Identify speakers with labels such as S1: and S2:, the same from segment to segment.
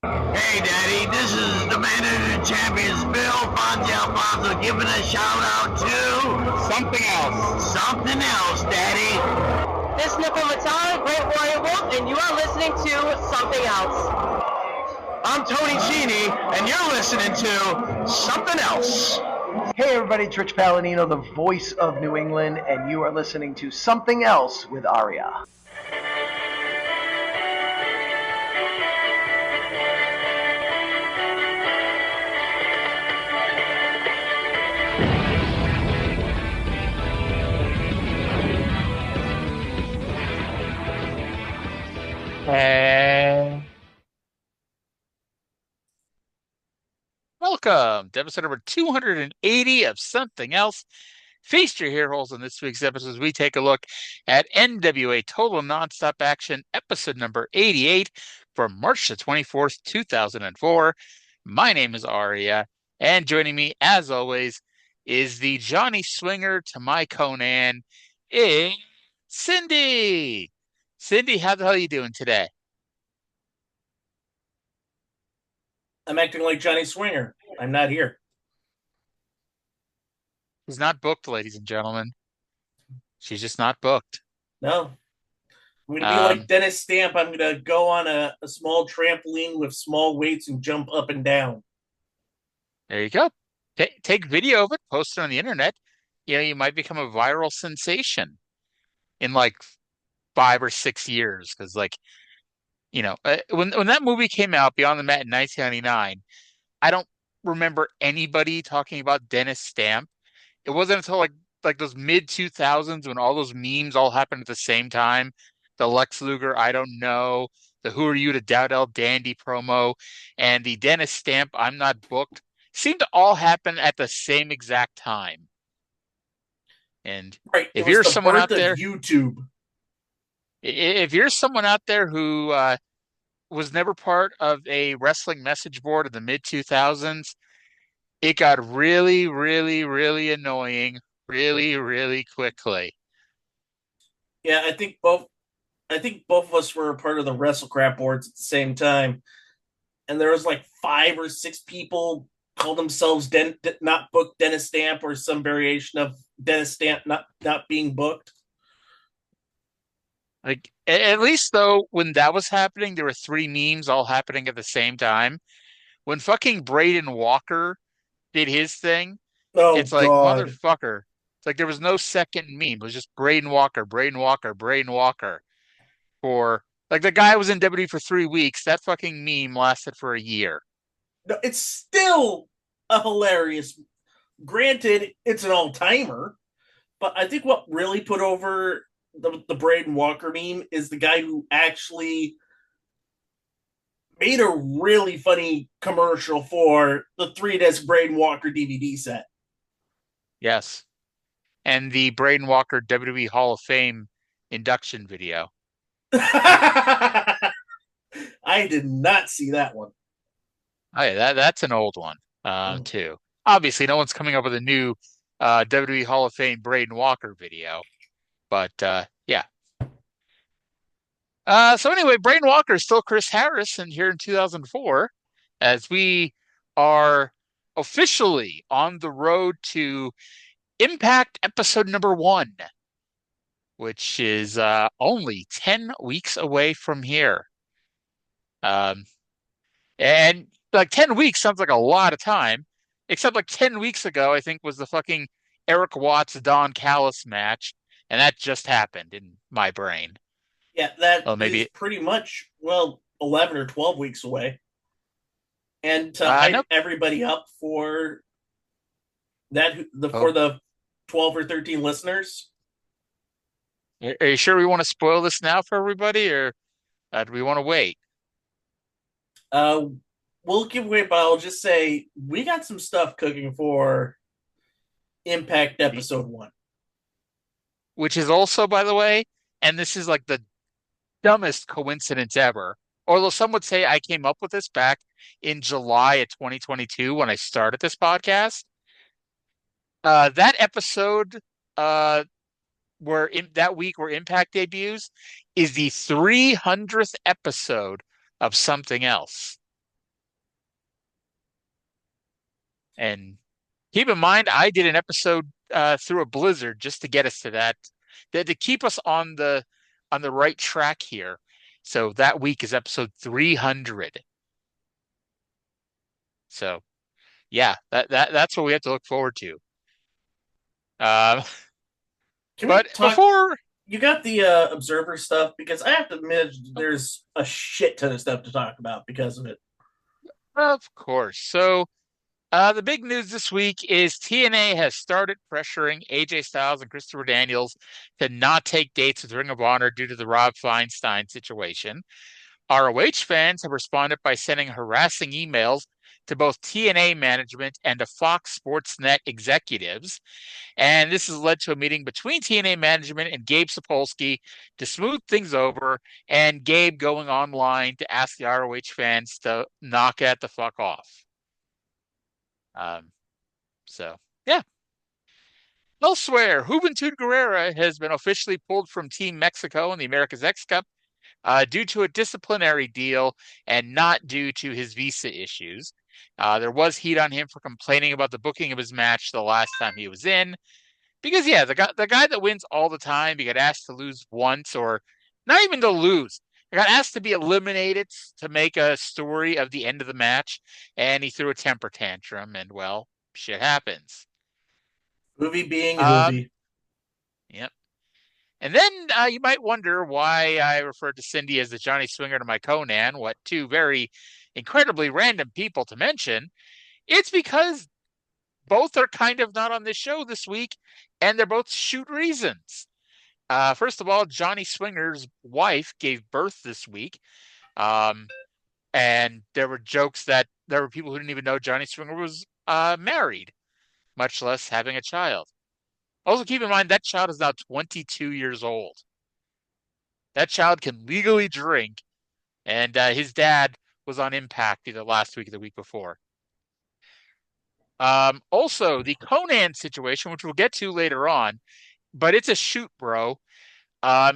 S1: Hey, Daddy, this is the man of the champions, Bill Fonzie Alfonso, giving a shout out to something else. Something else, Daddy.
S2: This is Nicole Matara, Great Warrior Wolf, and you are listening to Something Else.
S1: I'm Tony Cini, and you're listening to Something Else.
S3: Hey everybody, it's Rich Palladino, the voice of New England, and you are listening to Something Else with Aria.
S4: Welcome to episode number 280 of Something Else. Feast your ear holes in this week's episode as we take a look at NWA Total Nonstop Action, episode number 88 from March the 24th, 2004. My name is Aria, and joining me, as always, is the Johnny Swinger to my Conan, it's Cindy. Cindy, how the hell are you doing today?
S5: I'm acting like Johnny Swinger. I'm not here.
S4: She's not booked, ladies and gentlemen. She's just not booked.
S5: No. I'm going to be like Dennis Stamp. I'm going to go on a small trampoline with small weights and jump up and down.
S4: There you go. Take video of it, post it on the internet. You know, you might become a viral sensation in like 5 or 6 years. Because, like, you know, when that movie came out, Beyond the Mat in 1999, I don't remember anybody talking about Dennis Stamp. It wasn't until like those mid 2000s when all those memes all happened at the same time. The Lex Luger, I don't know, the Who Are You to Dowdell Dandy promo, and the Dennis Stamp, I'm not booked, seemed to all happen at the same exact time. And
S5: right,
S4: if you're someone out there,
S5: YouTube.
S4: If you're someone out there who was never part of a wrestling message board in the mid 2000s, it got really, really, really annoying really, really quickly.
S5: Yeah, I think both of us were a part of the WrestleCrap boards at the same time. And there was like 5 or 6 people called themselves not booked Dennis Stamp or some variation of Dennis Stamp not being booked.
S4: Like, at least though, when that was happening, there were 3 memes all happening at the same time. When fucking Braden Walker did his thing, it's like,
S5: God.
S4: motherfucker. It's like there was no second meme. It was just Braden Walker, Braden Walker, Braden Walker. For like the guy was in WWE for 3 weeks. That fucking meme lasted for a year.
S5: No, it's still a hilarious. Granted, it's an all-timer, but I think what really put over the Braden Walker meme is the guy who actually made a really funny commercial for the 3-disc Braden Walker DVD set.
S4: Yes. And the Braden Walker WWE Hall of Fame induction video.
S5: I did not see that one.
S4: Oh yeah, that's an old one too. Obviously, no one's coming up with a new WWE Hall of Fame Braden Walker video, but yeah. So anyway, Braden Walker is still Chris Harrison here in 2004, as we are officially on the road to Impact episode number 1, which is only 10 weeks away from here. And like 10 weeks sounds like a lot of time, except like 10 weeks ago, I think was the fucking Eric Watts Don Callis match, and that just happened in my brain.
S5: Yeah, that
S4: maybe
S5: is pretty much 11 or 12 weeks away. And to hype everybody up for that, for the 12 or 13 listeners.
S4: Are you sure we want to spoil this now for everybody, or do we want to wait?
S5: We'll give away, but I'll just say we got some stuff cooking for Impact episode 1.
S4: Which is also, by the way, and this is like the dumbest coincidence ever, although some would say I came up with this back in July of 2022 when I started this podcast. That episode that week where Impact debuts is the 300th episode of Something Else. And keep in mind, I did an episode through a blizzard just to get us to that, to keep us on the right track here. So that week is episode 300. So yeah, that's what we have to look forward to. Um,
S5: Can we
S4: but
S5: talk?
S4: before,
S5: You got the Observer stuff because I have to admit there's a shit ton of stuff to talk about because of it.
S4: of course, so the big news this week is TNA has started pressuring AJ Styles and Christopher Daniels to not take dates with Ring of Honor due to the Rob Feinstein situation. ROH fans have responded by sending harassing emails to both TNA management and to Fox Sports Net executives. And this has led to a meeting between TNA management and Gabe Sapolsky to smooth things over, and Gabe going online to ask the ROH fans to knock it the fuck off. Um, so, yeah. Elsewhere, Juventud Guerrera has been officially pulled from Team Mexico in the America's X Cup due to a disciplinary deal and not due to his visa issues. There was heat on him for complaining about the booking of his match the last time he was in. Because, yeah, the guy that wins all the time, he got asked to lose once, or not even to lose. He got asked to be eliminated to make a story of the end of the match, and he threw a temper tantrum, and, well, shit happens.
S5: Movie being
S4: Um,
S5: Hoovy.
S4: yep. And then you might wonder why I referred to Cindy as the Johnny Swinger to my Conan. What two very incredibly random people to mention. It's because both are kind of not on this show this week, and they're both shoot reasons. First of all, Johnny Swinger's wife gave birth this week. And there were jokes that there were people who didn't even know Johnny Swinger was married, much less having a child. Also, keep in mind that child is now 22 years old. That child can legally drink, and his dad was on Impact either last week or the week before. Also, the Conan situation, which we'll get to later on, but it's a shoot, bro.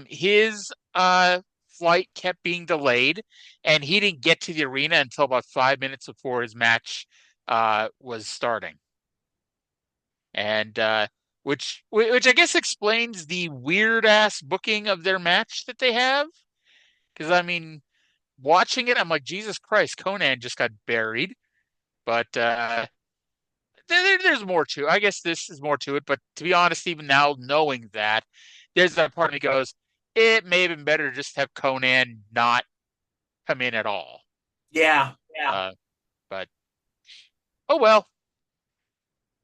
S4: His flight kept being delayed, and he didn't get to the arena until about 5 minutes before his match was starting. And which I guess explains the weird ass booking of their match that they have. Because I mean, watching it, I'm like, Jesus Christ, Conan just got buried. But there's more to it. I guess this is more to it. But to be honest, even now knowing that, there's that part of me goes, it may have been better just to have Conan not come in at all.
S5: Yeah.
S4: But oh well.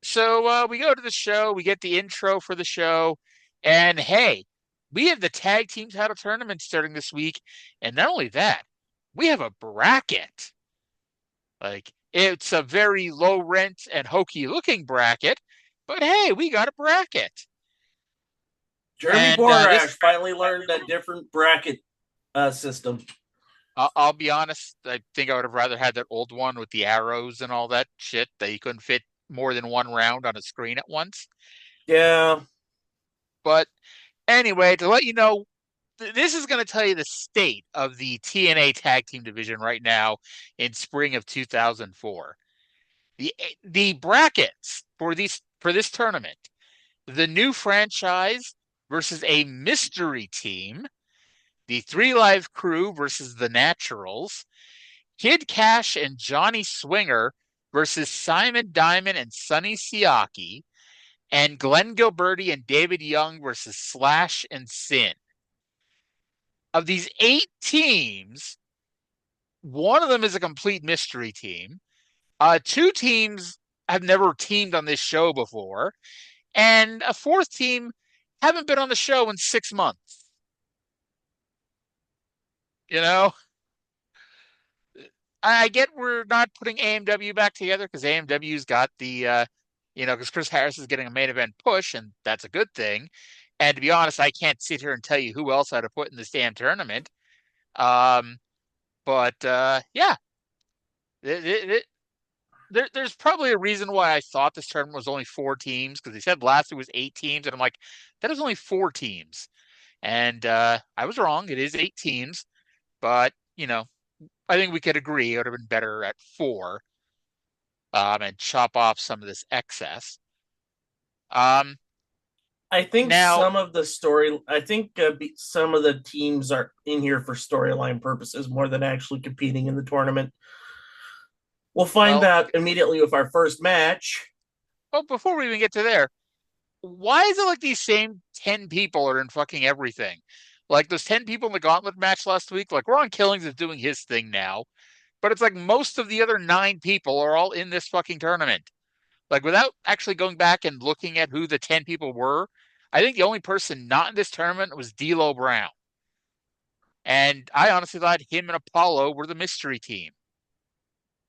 S4: So we go to the show, we get the intro for the show, and hey, we have the tag team title tournament starting this week, and not only that, we have a bracket. Like, it's a very low rent and hokey looking bracket, but hey, we got a bracket.
S5: Jeremy
S4: And
S5: Borash finally learned a different bracket system.
S4: I'll be honest, I think I would have rather had that old one with the arrows and all that shit that you couldn't fit more than one round on a screen at once.
S5: Yeah.
S4: But anyway, to let you know, this is going to tell you the state of the TNA tag team division right now in spring of 2004. The brackets for this tournament: the new franchise versus a mystery team, the Three Live Crew versus the Naturals, Kid Cash and Johnny Swinger versus Simon Diamond and Sonny Siaki, and Glenn Gilberti and David Young versus Slash and Sin. Of these 8 teams, one of them is a complete mystery team. 2 teams have never teamed on this show before, and a 4th team haven't been on the show in 6 months. You know, I get we're not putting AMW back together because AMW's got the, because Chris Harris is getting a main event push, and that's a good thing. And to be honest, I can't sit here and tell you who else I had to put in this damn tournament. But yeah, there's probably a reason why I thought this tournament was only 4 teams, because they said last it was 8 teams, and I'm like, that is only 4 teams. And I was wrong. It is 8 teams, but I think we could agree it would have been better at 4. and chop off some of this excess. Um,
S5: I think
S4: now,
S5: some of the some of the teams are in here for storyline purposes more than actually competing in the tournament. We'll find
S4: well,
S5: out immediately with our first match.
S4: before we even get to there, why is it like these same 10 people are in fucking everything? Like those 10 people in the gauntlet match last week, like Ron Killings is doing his thing now, but it's like most of the other 9 people are all in this fucking tournament. Like without actually going back and looking at who the 10 people were, I think the only person not in this tournament was D'Lo Brown. And I honestly thought him and Apollo were the mystery team.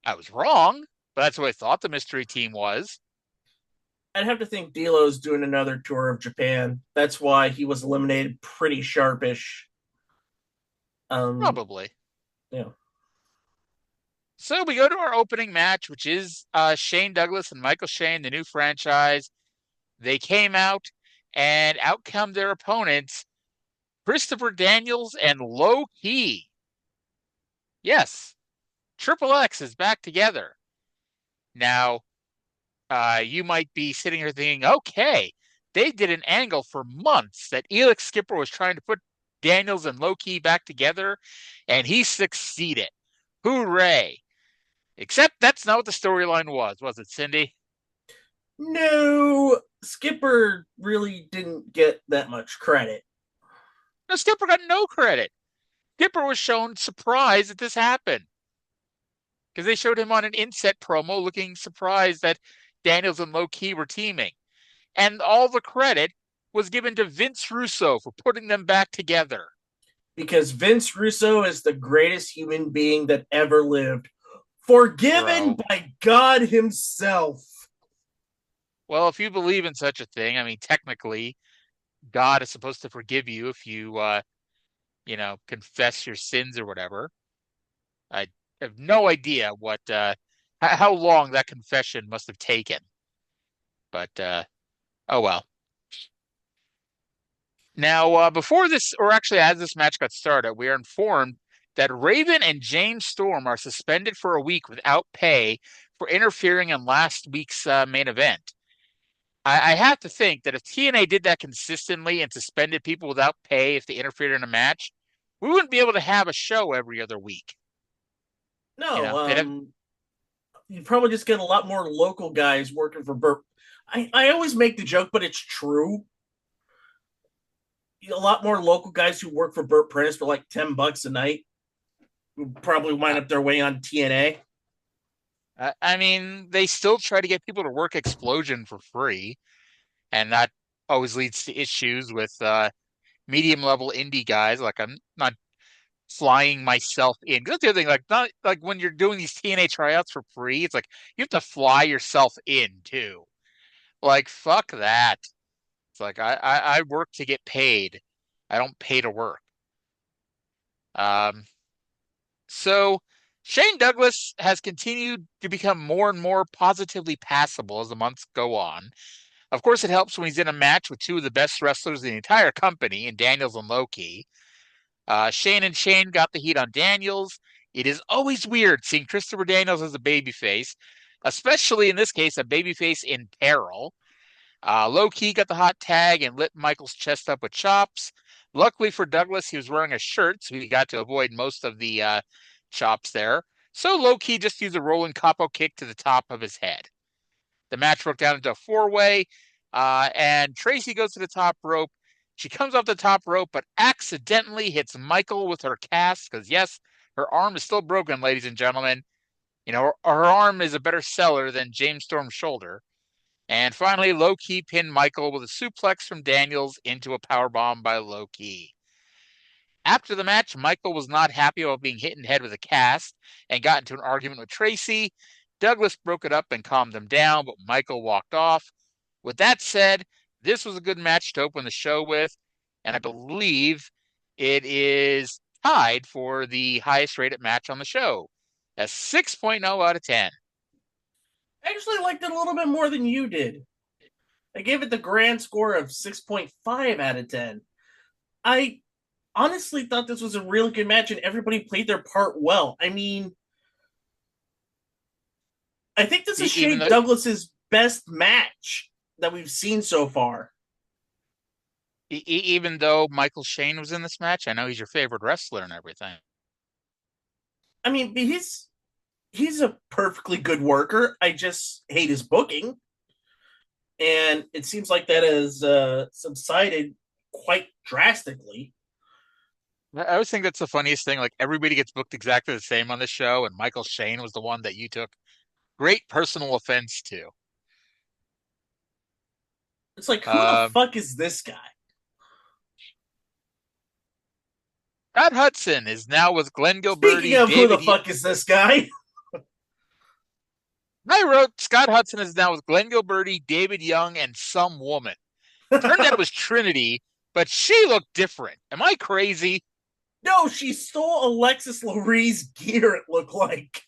S4: I was wrong, but that's what I thought the mystery team was.
S5: I'd have to think D'Lo's doing another tour of Japan. That's why he was eliminated pretty sharpish.
S4: Probably.
S5: Yeah.
S4: So we go to our opening match, which is Shane Douglas and Michael Shane, the new franchise. They came out, and out come their opponents, Christopher Daniels and Low Key. Yes, Triple X is back together. Now, you might be sitting here thinking, okay, they did an angle for months that Elix Skipper was trying to put Daniels and Low Key back together, and he succeeded. Hooray. Except that's not what the storyline was it, Cindy?
S5: No, Skipper really didn't get that much credit.
S4: No, Skipper got no credit. Skipper was shown surprised that this happened. Because they showed him on an inset promo looking surprised that Daniels and Low Key were teaming. And all the credit was given to Vince Russo for putting them back together.
S5: Because Vince Russo is the greatest human being that ever lived. Forgiven by God himself.
S4: Well, if you believe in such a thing, I mean, technically, God is supposed to forgive you if you, confess your sins or whatever. I have no idea how long that confession must have taken. But, oh well. Now, before this, or actually as this match got started, we are informed that Raven and James Storm are suspended for a week without pay for interfering in last week's main event. I have to think that if TNA did that consistently and suspended people without pay if they interfered in a match, we wouldn't be able to have a show every other week.
S5: No, you'd probably just get a lot more local guys working for Burt. I always make the joke, but it's true. A lot more local guys who work for Burt Prentice for like $10 a night who probably wind up their way on TNA.
S4: I mean, they still try to get people to work Explosion for free, and that always leads to issues with medium-level indie guys. Like, I'm not flying myself in. That's the other thing. Like, not like when you're doing these TNA tryouts for free, it's like you have to fly yourself in too. Like, fuck that. It's like I work to get paid. I don't pay to work. So Shane Douglas has continued to become more and more positively passable as the months go on. Of course, it helps when he's in a match with two of the best wrestlers in the entire company, in Daniels and Low Key. Shane and Shane got the heat on Daniels. It is always weird seeing Christopher Daniels as a babyface, especially in this case, a babyface in peril. Low Key got the hot tag and lit Michael's chest up with chops. Luckily for Douglas, he was wearing a shirt, so he got to avoid most of the chops there. So Low Key just used a rolling capo kick to the top of his head. The match broke down into a four-way, and Tracy goes to the top rope. She comes off the top rope, but accidentally hits Michael with her cast, because yes, her arm is still broken, ladies and gentlemen. You know, her arm is a better seller than James Storm's shoulder. And finally, Low Key pinned Michael with a suplex from Daniels into a powerbomb by Low Key. After the match, Michael was not happy about being hit in the head with a cast and got into an argument with Tracy. Douglas broke it up and calmed them down, but Michael walked off. With that said, this was a good match to open the show with, and I believe it is tied for the highest rated match on the show, a 6.0 out of 10.
S5: I actually liked it a little bit more than you did. I gave it the grand score of 6.5 out of 10. I honestly thought this was a really good match and everybody played their part well. I mean, I think this is
S4: Even
S5: Shane
S4: though
S5: Douglas's best match that we've seen so far.
S4: even though Michael Shane was in this match, I know he's your favorite wrestler and everything.
S5: I mean, he's a perfectly good worker. I just hate his booking, and it seems like that has subsided quite drastically.
S4: I always think that's the funniest thing. Like everybody gets booked exactly the same on the show, and Michael Shane was the one that you took great personal offense to.
S5: It's like, who the
S4: Um,
S5: fuck is this guy?
S4: Scott Hudson is now with Glenn
S5: Speaking
S4: Gilberti,
S5: of who the
S4: David.
S5: fuck is this guy?
S4: I wrote Scott Hudson is now with Glenn Gilberti, David Young, and some woman. Turned out it was Trinity, but she looked different. Am I crazy?
S5: No, she stole Alexis Lurie's gear, it looked like.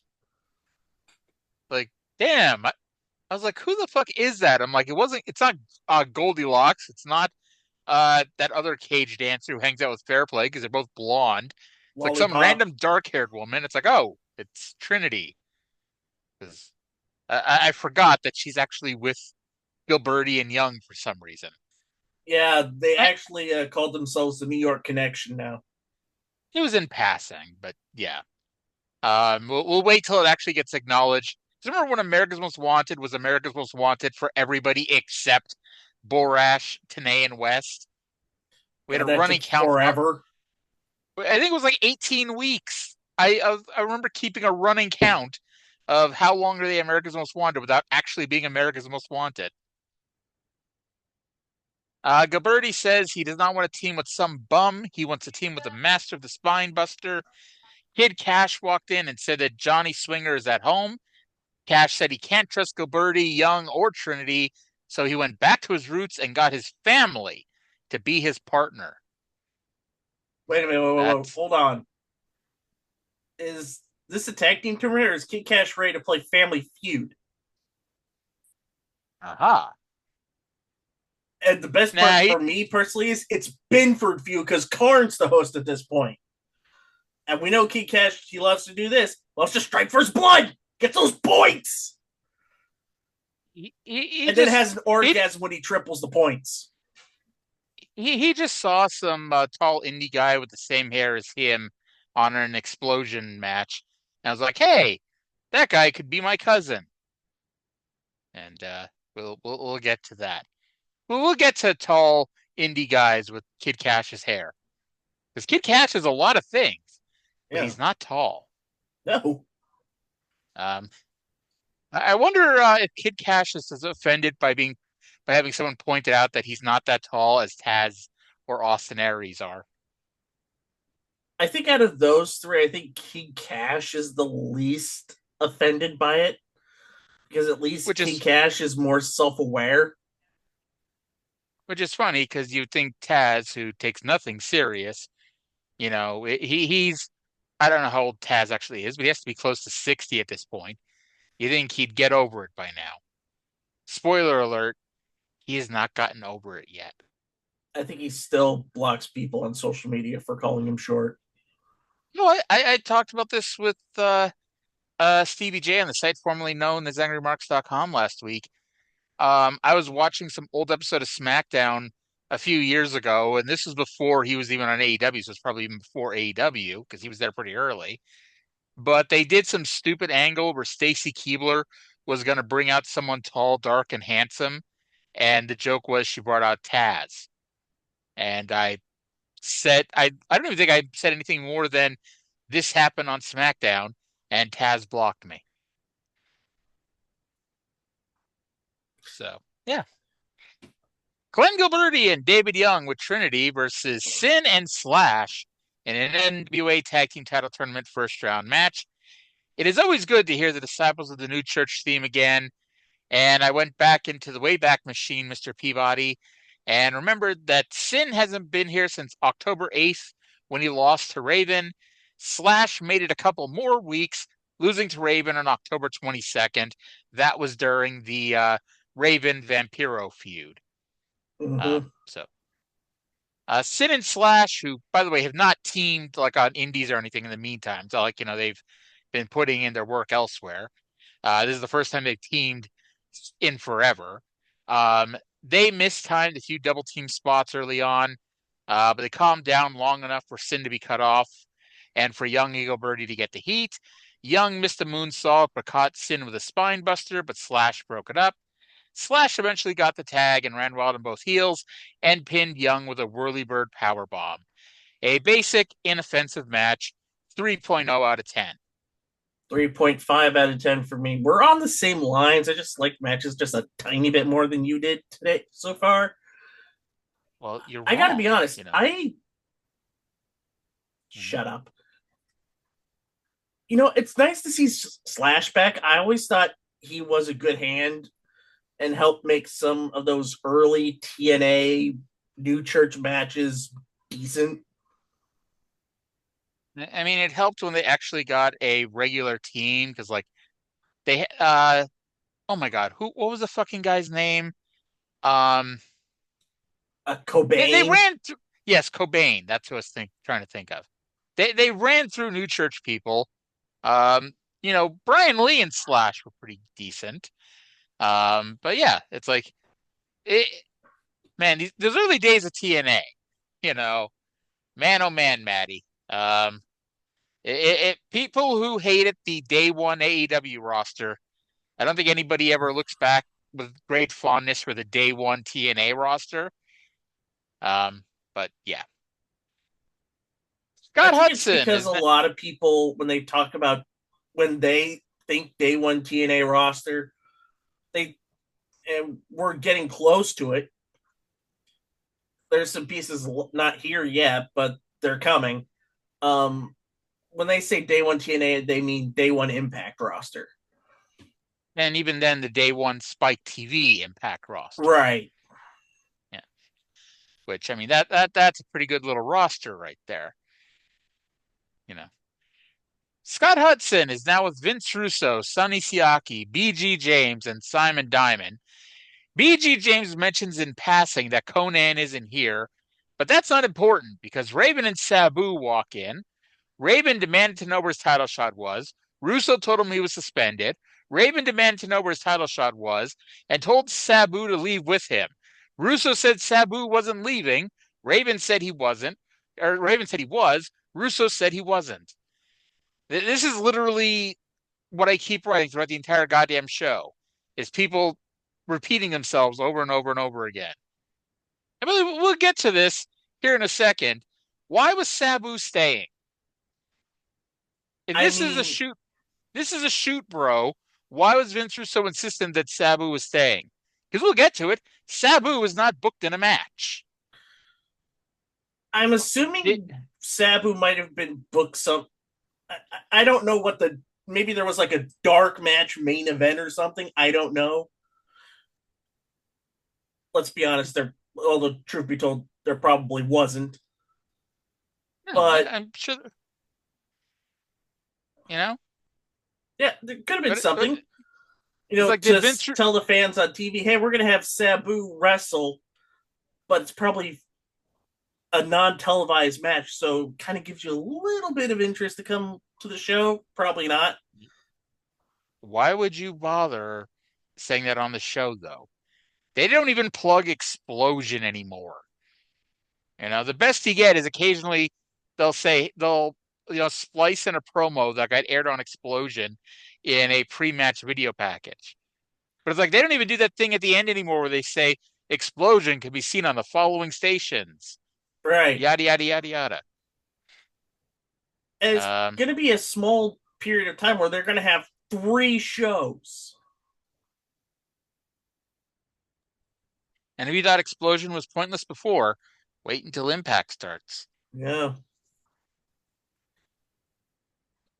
S4: Like, damn. I was like, who the fuck is that? I'm like, it's not Goldilocks. It's not that other cage dancer who hangs out with Fairplay because they're both blonde. It's like some
S5: Lollipop.
S4: random dark-haired woman. It's like, oh, it's Trinity. Because I forgot that she's actually with Gilberti and Young for some reason.
S5: Yeah, they
S4: I,
S5: actually called themselves the New York Connection now.
S4: it was in passing, but yeah. We'll wait till it actually gets acknowledged. Remember when America's Most Wanted was America's Most Wanted for everybody except Borash, Tanay, and West? We had a
S5: That
S4: running
S5: took
S4: count.
S5: forever.
S4: I think it was like 18 weeks. I remember keeping a running count of how long are they America's Most Wanted without actually being America's Most Wanted. Gilberti says he does not want to team with some bum. He wants to team with a master of the spine buster. Kid Cash walked in and said that Johnny Swinger is at home. Cash said he can't trust Gilberti, Young, or Trinity, so he went back to his roots and got his family to be his partner.
S5: Wait a minute,
S4: That's
S5: hold on. Is this a tag team tournament, or is Kid Cash ready to play Family Feud?
S4: aha.
S5: And the best part for me personally is it's Binford Feud because Karn's the host at this point. And we know Kid Cash, he loves to do this. Loves to strike for his blood. Get those points. And then has an orgasm when he triples the points.
S4: He just saw some tall indie guy with the same hair as him on an explosion match. And I was like, hey, that guy could be my cousin. And we'll get to that. We'll get to tall indie guys with Kid Cash's hair. Because Kid Cash is a lot of things, but he's not tall.
S5: No.
S4: I wonder if Kid Cash is as offended by having someone pointed out that he's not that tall as Taz or Austin Aries are.
S5: I think out of those three, I think Kid Cash is the least offended by it. Because at least Kid Cash is more self-aware.
S4: Which is funny because you'd think Taz, who takes nothing serious, he's I don't know how old Taz actually is, but he has to be close to 60 at this point. You think he'd get over it by now. Spoiler alert, he has not gotten over it yet.
S5: I think he still blocks people on social media for calling him short.
S4: No, I talked about this with Stevie J on the site formerly known as angrymarks.com last week. I was watching some old episode of SmackDown a few years ago, and this was before he was even on AEW, so it's probably even before AEW because he was there pretty early. But they did some stupid angle where Stacy Keibler was going to bring out someone tall, dark, and handsome, and the joke was she brought out Taz. And I don't even think I said anything more than this happened on SmackDown, and Taz blocked me. So, yeah. Glenn Gilberti and David Young with Trinity versus Sin and Slash in an NWA Tag Team Title Tournament first round match. It is always good to hear the Disciples of the New Church theme again, and I went back into the Wayback Machine, Mr. Peabody, and remembered that Sin hasn't been here since October 8th when he lost to Raven. Slash made it a couple more weeks, losing to Raven on October 22nd. That was during the Raven Vampiro feud.
S5: Mm-hmm.
S4: Sin and Slash, who, by the way, have not teamed like on indies or anything in the meantime. So, they've been putting in their work elsewhere. This is the first time they've teamed in forever. They mistimed a few double team spots early on, but they calmed down long enough for Sin to be cut off and for young Eagle Birdie to get the heat. Young missed a moonsault but caught Sin with a spine buster, but Slash broke it up. Slash eventually got the tag and ran wild on both heels and pinned Young with a whirlybird powerbomb. A basic, inoffensive match, 3.0 out of 10.
S5: 3.5 out of 10 for me. We're on the same lines. I just like matches just a tiny bit more than you did today so far.
S4: Well, you're wrong,
S5: I gotta be honest.
S4: you know.
S5: Shut up. You know, it's nice to see Slash back. I always thought he was a good hand and helped make some of those early TNA New Church matches decent.
S4: I mean, it helped when they actually got a regular team because, like, they oh my God, what was the fucking guy's name?
S5: Cobain.
S4: They ran through, yes, Cobain. That's who I was trying to think of. They ran through New Church people. You know, Brian Lee and Slash were pretty decent. But yeah, it's like man, those early days of TNA, you know, man, oh man, Maddie. People who hated the day one AEW roster, I don't think anybody ever looks back with great fondness for the day one TNA roster. But yeah. Scott Hudson.
S5: It's because a lot of people, when they talk about when they think day one TNA roster, and we're getting close to it. There's some pieces not here yet, but they're coming. When they say day one TNA, they mean day one Impact roster.
S4: And even then, the day one Spike TV Impact roster.
S5: Right.
S4: Yeah. Which, I mean, that's a pretty good little roster right there. You know. Scott Hudson is now with Vince Russo, Sonny Siaki, BG James, and Simon Diamond. BG James mentions in passing that Conan isn't here, but that's not important because Raven and Sabu walk in. Raven demanded to know where his title shot was. Russo told him he was suspended. Raven demanded to know where his title shot was and told Sabu to leave with him. Russo said Sabu wasn't leaving. Raven said he wasn't. Or Raven said he was. Russo said he wasn't. This is literally what I keep writing throughout the entire goddamn show, is people repeating themselves over and over and over again. I mean, we'll get to this here in a second. Why was Sabu staying? If this is a shoot, bro. Why was Vince Russo insistent that Sabu was staying? Because we'll get to it. Sabu was not booked in a match.
S5: I'm assuming Sabu might have been booked some. I don't know what maybe there was like a dark match main event or something. I don't know. Let's be honest. Although truth be told, there probably wasn't.
S4: No,
S5: but
S4: I'm sure. You know?
S5: Yeah, there could have been something. You know,
S4: like,
S5: just tell the fans on TV, hey, we're going to have Sabu wrestle, but it's probably a non-televised match, so kind of gives you a little bit of interest to come to the show. Probably not.
S4: Why would you bother saying that on the show, though? They don't even plug Explosion anymore. You know, the best you get is occasionally they'll splice in a promo that got aired on Explosion in a pre-match video package. But it's like they don't even do that thing at the end anymore where they say Explosion can be seen on the following stations.
S5: Right.
S4: Yada, yada, yada, yada.
S5: And it's going to be a small period of time where they're going to have 3 shows.
S4: And if you thought Explosion was pointless before, wait until Impact starts.
S5: Yeah.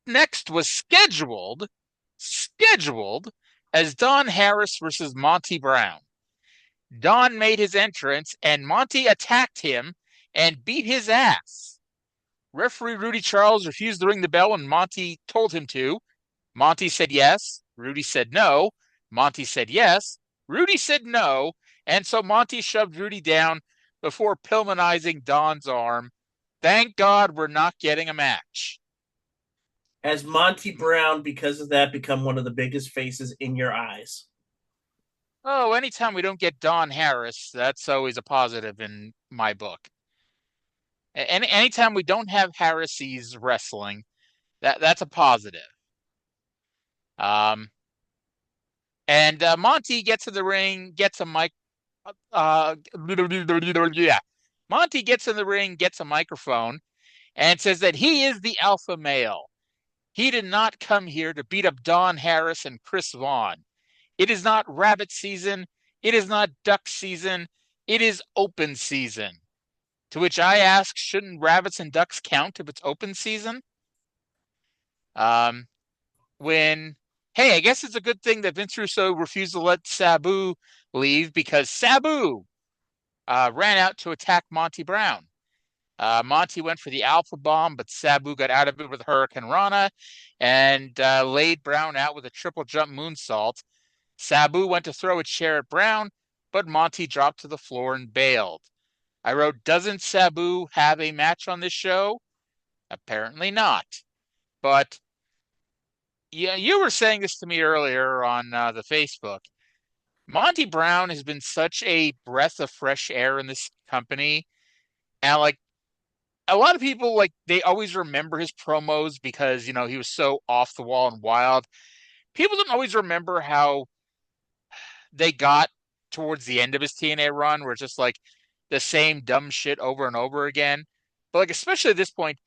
S4: Next was scheduled as Don Harris versus Monty Brown. Don made his entrance and Monty attacked him and beat his ass. Referee Rudy Charles refused to ring the bell when Monty told him to. Monty said yes. Rudy said no. Monty said yes. Rudy said no. And so Monty shoved Rudy down before Pillmanizing Don's arm. Thank God we're not getting a match.
S5: Has Monty Brown, because of that, become one of the biggest faces in your eyes?
S4: Oh, anytime we don't get Don Harris, that's always a positive in my book. And anytime we don't have Harris's wrestling, that's a positive. Um, and Monty gets in the ring, gets a mic. Yeah, Monty gets in the ring, gets a microphone, and says that he is the alpha male. He did not come here to beat up Don Harris and Chris Vaughn. It is not rabbit season. It is not duck season. It is open season. To which I ask, shouldn't rabbits and ducks count if it's open season? Um, hey, I guess it's a good thing that Vince Russo refused to let Sabu leave because Sabu ran out to attack Monty Brown. Monty went for the alpha bomb, but Sabu got out of it with Hurricane Rana and laid Brown out with a triple jump moonsault. Sabu went to throw a chair at Brown, but Monty dropped to the floor and bailed. I wrote, doesn't Sabu have a match on this show? Apparently not. But yeah, you were saying this to me earlier on the Facebook. Monty Brown has been such a breath of fresh air in this company. And like a lot of people, like they always remember his promos because, he was so off the wall and wild. People don't always remember how they got towards the end of his TNA run where it's just like the same dumb shit over and over again. But like especially at this point,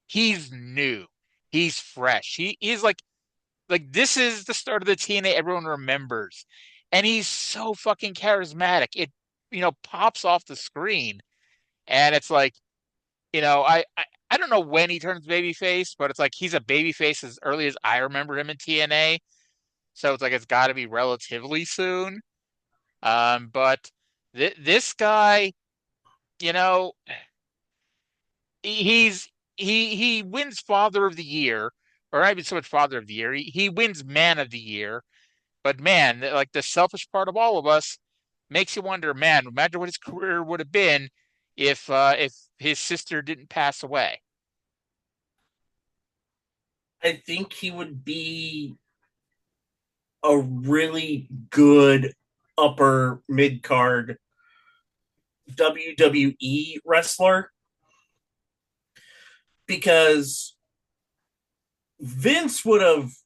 S4: he's new. He's fresh. He's like this is the start of the TNA everyone remembers. And he's so fucking charismatic. It pops off the screen. And it's like, I don't know when he turns babyface, but it's like he's a babyface as early as I remember him in TNA. So it's like it's got to be relatively soon. But this guy, you know, he wins Father of the Year, or not even so much Father of the Year. He wins Man of the Year. But man, like the selfish part of all of us makes you wonder, man, imagine what his career would have been if his sister didn't pass away.
S5: I think he would be a really good upper mid card WWE wrestler because Vince loves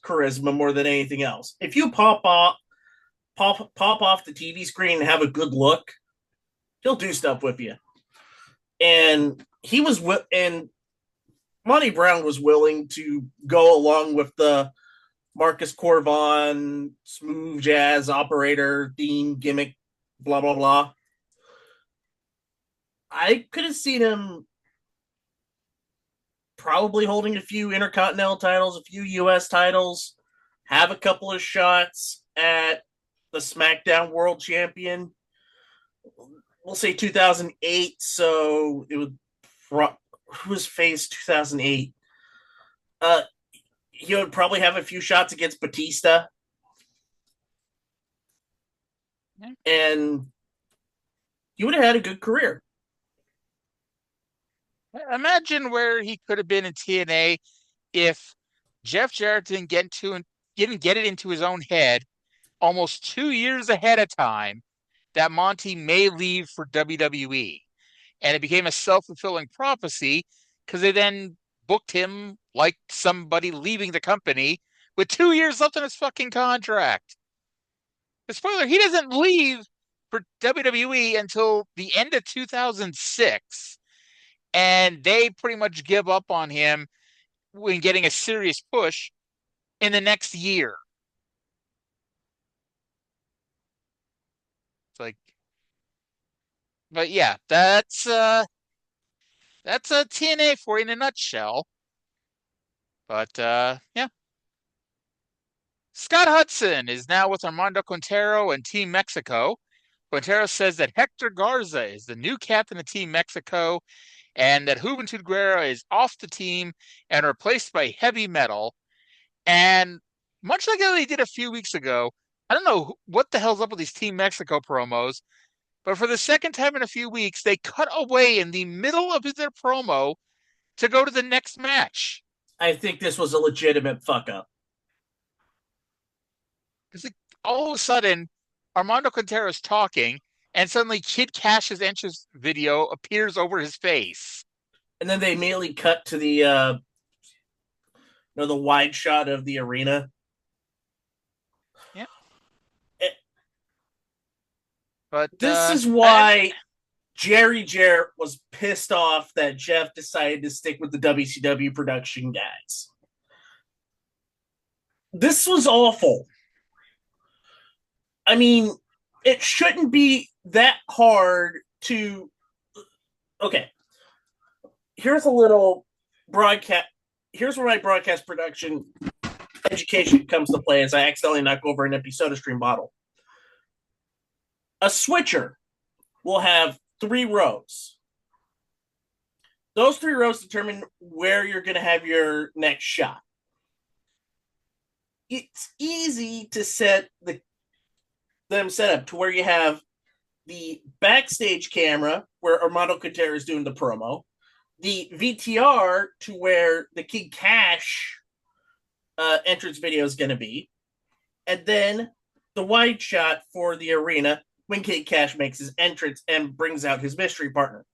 S5: charisma more than anything else. If you pop off the TV screen and have a good look, he'll do stuff with you. And Monty Brown was willing to go along with the Marcus Corvon smooth jazz operator theme gimmick, blah blah blah. I could have seen him probably holding a few intercontinental titles, a few US titles, have a couple of shots at the SmackDown World Champion. We'll say 2008, so it would who was faced 2008? He would probably have a few shots against Batista. And he would have had a good career.
S4: Imagine where he could have been in TNA if Jeff Jarrett didn't get it into his own head almost 2 years ahead of time that Monty may leave for WWE. And it became a self-fulfilling prophecy because they then booked him like somebody leaving the company with 2 years left on his fucking contract. The spoiler, he doesn't leave for WWE until the end of 2006. And they pretty much give up on him when getting a serious push in the next year. It's like, but yeah, that's a TNA for you in a nutshell. But yeah. Scott Hudson is now with Armando Quintero and Team Mexico. Quintero says that Hector Garza is the new captain of Team Mexico and that Juventud Guerrera is off the team and replaced by Heavy Metal. And much like how they did a few weeks ago, I don't know what the hell's up with these Team Mexico promos, but for the second time in a few weeks, they cut away in the middle of their promo to go to the next match.
S5: I think this was a legitimate fuck up.
S4: Because all of a sudden, Armando Quintero's talking, and suddenly Kid Cash's entrance video appears over his face.
S5: And then they immediately cut to the wide shot of the arena.
S4: Yeah.
S5: But this is why Jerry Jarrett was pissed off that Jeff decided to stick with the WCW production guys. This was awful. I mean, it shouldn't be that hard to. Okay. Here's a little broadcast. Here's where my broadcast production education comes to play as I accidentally knock over an empty soda stream bottle. A switcher will have 3 rows. Those 3 rows determine where you're going to have your next shot. It's easy to set them set up to where you have the backstage camera where Armando Quintero is doing the promo, the VTR to where the Kid Cash entrance video is going to be, and then the wide shot for the arena when Kid Cash makes his entrance and brings out his mystery partner.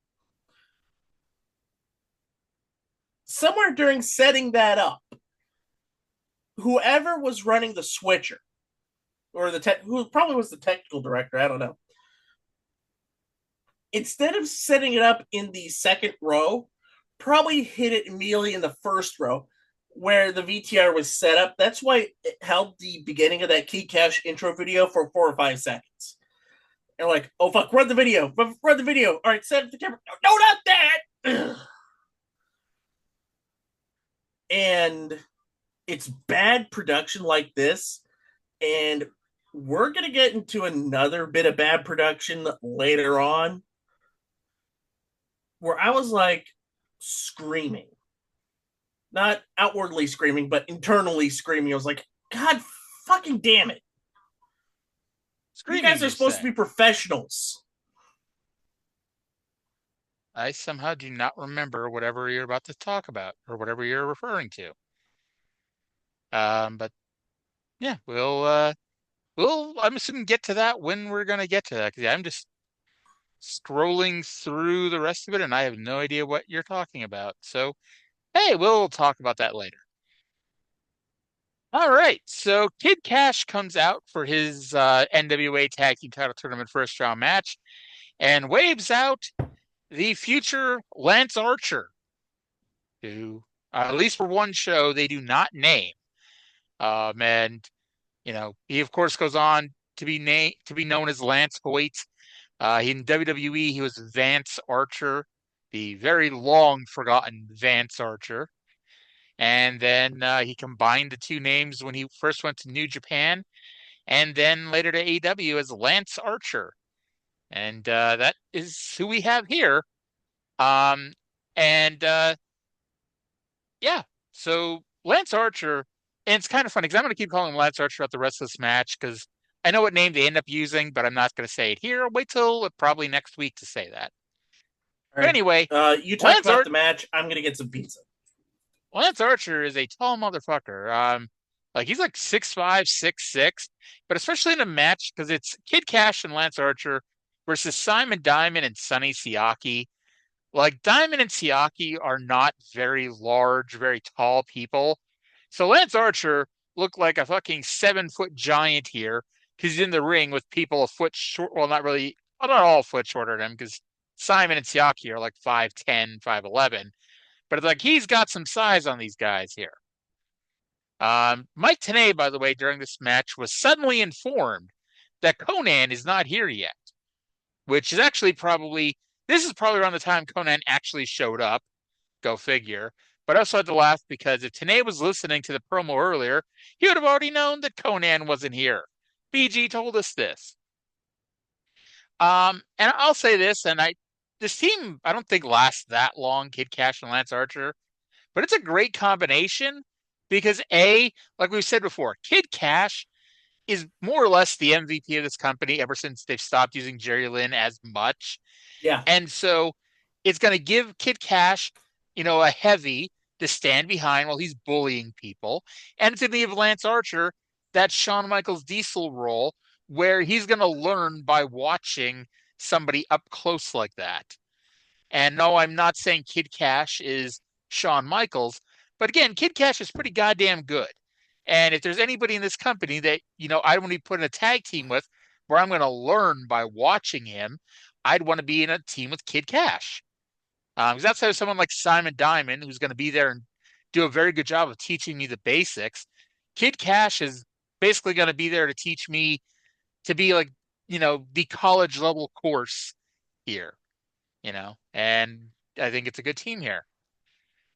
S5: Somewhere during setting that up, whoever was running the switcher, or who probably was the technical director, I don't know, instead of setting it up in the second row, probably hit it immediately in the first row where the VTR was set up. That's why it held the beginning of that Kid Cash intro video for 4 or 5 seconds. And like, oh fuck, run the video. Run the video. All right, set up the camera. No, not that. And it's bad production like this. And we're going to get into another bit of bad production later on where I was like screaming. Not outwardly screaming, but internally screaming. I was like, God fucking damn it. Screaming, you guys are supposed to be professionals.
S4: I somehow do not remember whatever you're about to talk about or whatever you're referring to. But yeah, we'll I'm assuming get to that when we're gonna get to that, because I'm just scrolling through the rest of it and I have no idea what you're talking about. So hey, we'll talk about that later. All right, so Kid Cash comes out for his NWA Tag Team Title Tournament first round match and waves out the future Lance Archer, who, at least for one show, they do not name. And he of course goes on to be known as Lance Hoyt. In WWE, he was Vance Archer, the very long forgotten Vance Archer. And then he combined the 2 names when he first went to New Japan, and then later to AEW as Lance Archer. And that is who we have here. Yeah, so Lance Archer, and it's kind of funny because I'm going to keep calling him Lance Archer throughout the rest of this match because I know what name they end up using, but I'm not going to say it here. I'll wait till probably next week to say that. But anyway,
S5: you talk about the match. I'm going to get some pizza.
S4: Lance Archer is a tall motherfucker. He's like 6'5", 6'6", but especially in a match because it's Kid Cash and Lance Archer versus Simon Diamond and Sonny Siaki. Like, Diamond and Siaki are not very large, very tall people. So Lance Archer looked like a fucking 7-foot giant here because he's in the ring with people a foot short. Well, not really, well, not all a foot shorter than him because Simon and Siaki are like 5'10", 5'11". But it's like he's got some size on these guys here. Mike Tenay, by the way, during this match was suddenly informed that Konnan is not here yet, which is actually this is probably around the time Konnan actually showed up. Go figure. But I also had to laugh because if Tenay was listening to the promo earlier, he would have already known that Konnan wasn't here. BG told us this. And I'll say this, and this team, I don't think lasts that long, Kid Cash and Lance Archer, but it's a great combination because like we said before, Kid Cash is more or less the MVP of this company ever since they've stopped using Jerry Lynn as much.
S5: Yeah.
S4: And so it's going to give Kid Cash, a heavy to stand behind while he's bullying people. And it's going to give Lance Archer that Shawn Michaels Diesel role where he's going to learn by watching somebody up close like that. And no, I'm not saying Kid Cash is Shawn Michaels, but again, Kid Cash is pretty goddamn good. And if there's anybody in this company that, I want to be put in a tag team with where I'm going to learn by watching him, I'd want to be in a team with Kid Cash. Because outside of someone like Simon Diamond, who's going to be there and do a very good job of teaching me the basics, Kid Cash is basically going to be there to teach me to be like, the college level course here, and I think it's a good team here.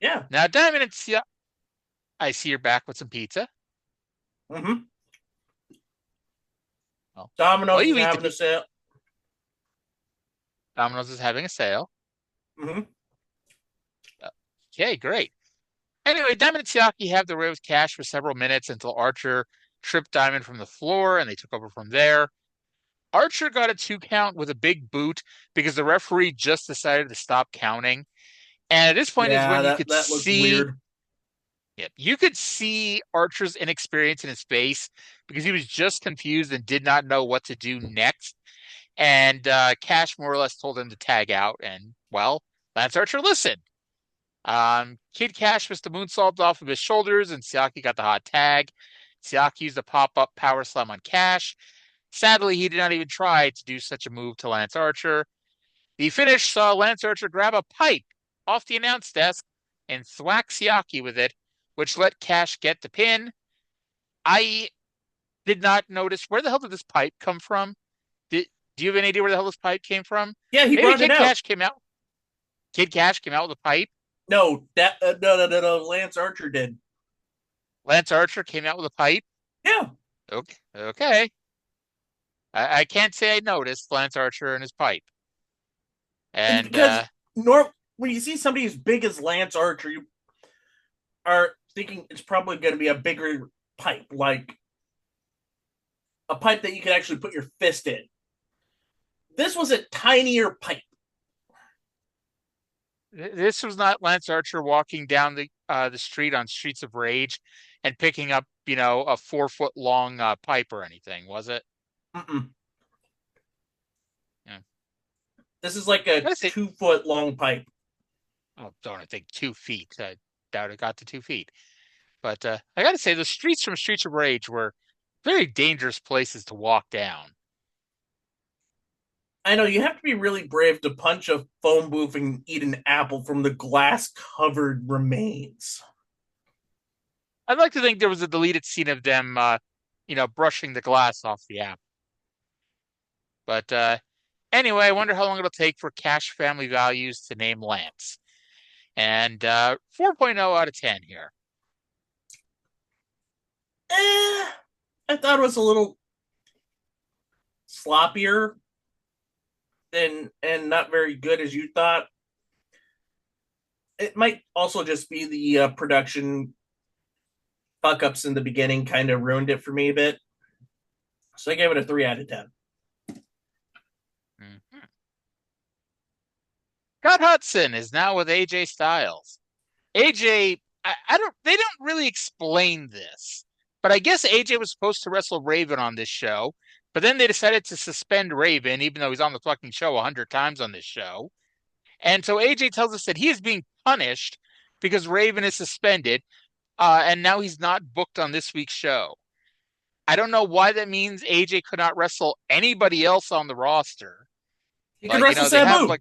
S5: Yeah.
S4: Now, Diamond, I see you're back with some pizza.
S5: Mm-hmm.
S4: Well,
S5: Domino's is having a sale.
S4: Domino's is having a sale.
S5: Mm-hmm.
S4: Okay, great. Anyway, Diamond and Siaki have the way with Cash for several minutes until Archer tripped Diamond from the floor and they took over from there. Archer got a 2 count with a big boot because the referee just decided to stop counting. And at this point is when you could see
S5: weird.
S4: Yeah, you could see Archer's inexperience in his face because he was just confused and did not know what to do next. And Cash more or less told him to tag out. And, well, Lance Archer listened. Kid Cash was the moonsault off of his shoulders, and Siaki got the hot tag. Siaki used a pop-up power slam on Cash. Sadly, he did not even try to do such a move to Lance Archer. The finish saw Lance Archer grab a pipe off the announce desk and thwack Siaki with it, which let Cash get the pin. I did not notice, where the hell did this pipe come from? Do you have any idea where the hell this pipe came from?
S5: Yeah, he brought it out.
S4: Cash came out. Kid Cash came out with a pipe.
S5: No, no. Lance Archer did.
S4: Lance Archer came out with a pipe.
S5: Yeah.
S4: Okay. I can't say I noticed Lance Archer and his pipe. And
S5: because when you see somebody as big as Lance Archer, you are thinking it's probably going to be a bigger pipe, like a pipe that you can actually put your fist in. This was a tinier pipe.
S4: This was not Lance Archer walking down the street on Streets of Rage and picking up, a 4-foot long pipe or anything, was it?
S5: Mm-mm.
S4: Yeah.
S5: This is like a 2-foot long pipe.
S4: Oh, don't I think 2 feet? I doubt it got to 2 feet. But I got to say, the streets from Streets of Rage were very dangerous places to walk down.
S5: I know, you have to be really brave to punch a phone booth and eat an apple from the glass-covered remains.
S4: I'd like to think there was a deleted scene of them, brushing the glass off the apple. But anyway, I wonder how long it'll take for Cash Family Values to name Lance. And 4.0 out of 10 here.
S5: I thought it was a little sloppier and not very good as you thought. It might also just be the production fuck-ups in the beginning kind of ruined it for me a bit. So I gave it a 3 out of 10.
S4: Mm-hmm. Scott Hudson is now with AJ Styles. AJ, they don't really explain this, but I guess AJ was supposed to wrestle Raven on this show, but then they decided to suspend Raven, even though he's on the fucking show 100 times on this show. And so AJ tells us that he is being punished because Raven is suspended, and now he's not booked on this week's show. I don't know why that means AJ could not wrestle anybody else on the roster.
S5: He could wrestle Sabu.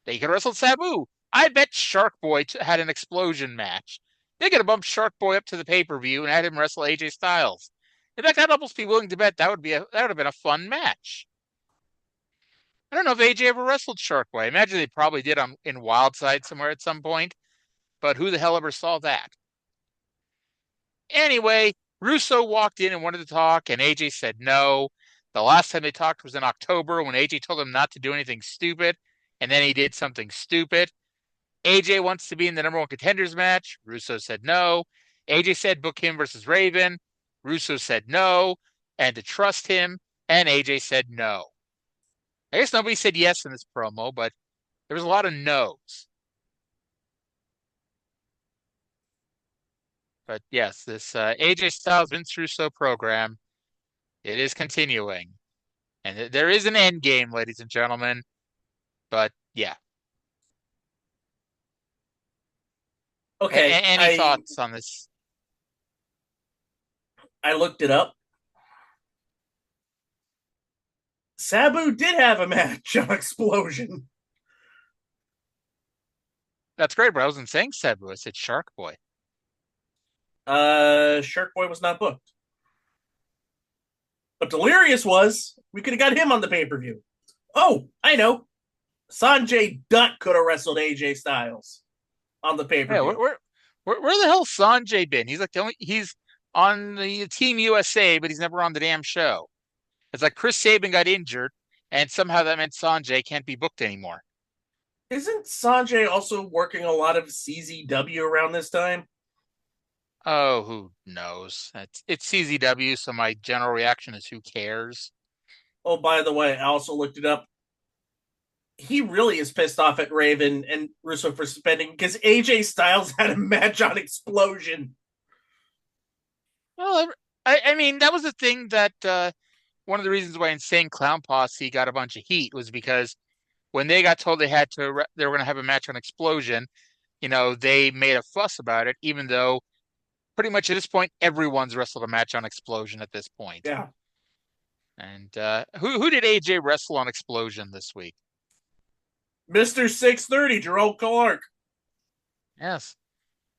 S4: They could wrestle Sabu. I bet Shark Boy had an explosion match. They could have bumped Shark Boy up to the pay-per-view and had him wrestle AJ Styles. In fact, I'd almost be willing to bet that would have been a fun match. I don't know if AJ ever wrestled Shark Boy. I imagine they probably did in Wildside somewhere at some point, but who the hell ever saw that? Anyway, Russo walked in and wanted to talk, and AJ said no. The last time they talked was in October when AJ told him not to do anything stupid, and then he did something stupid. AJ wants to be in the number 1 contenders match. Russo said no. AJ said book him versus Raven. Russo said no, and to trust him, and AJ said no. I guess nobody said yes in this promo, but there was a lot of no's. But yes, this AJ Styles Vince Russo program, it is continuing. And there is an end game, ladies and gentlemen. But yeah.
S5: Okay,
S4: Any thoughts on this?
S5: I looked it up. Sabu did have a match on Explosion.
S4: That's great, but I wasn't saying Sabu. I said Shark Boy.
S5: Shark Boy was not booked. But Delirious was. We could have got him on the pay-per-view. Oh, I know. Sanjay Dutt could have wrestled AJ Styles on the pay-per-view.
S4: Yeah, where the hell's Sanjay been? He's like he's on the Team USA, but he's never on the damn show. It's like Chris Sabin got injured, and somehow that meant Sanjay can't be booked anymore.
S5: Isn't Sanjay also working a lot of CZW around this time?
S4: Oh, who knows? It's CZW, so my general reaction is who cares?
S5: Oh, by the way, I also looked it up. He really is pissed off at Raven and Russo for suspending because AJ Styles had a match on Explosion.
S4: Well, I mean, that was the thing that one of the reasons why Insane Clown Posse got a bunch of heat was because when they got told they were going to have a match on Explosion, they made a fuss about it, even though pretty much at this point everyone's wrestled a match on Explosion at this point.
S5: Yeah.
S4: And who did AJ wrestle on Explosion this week?
S5: Mr. 630, Jerome Clark.
S4: Yes.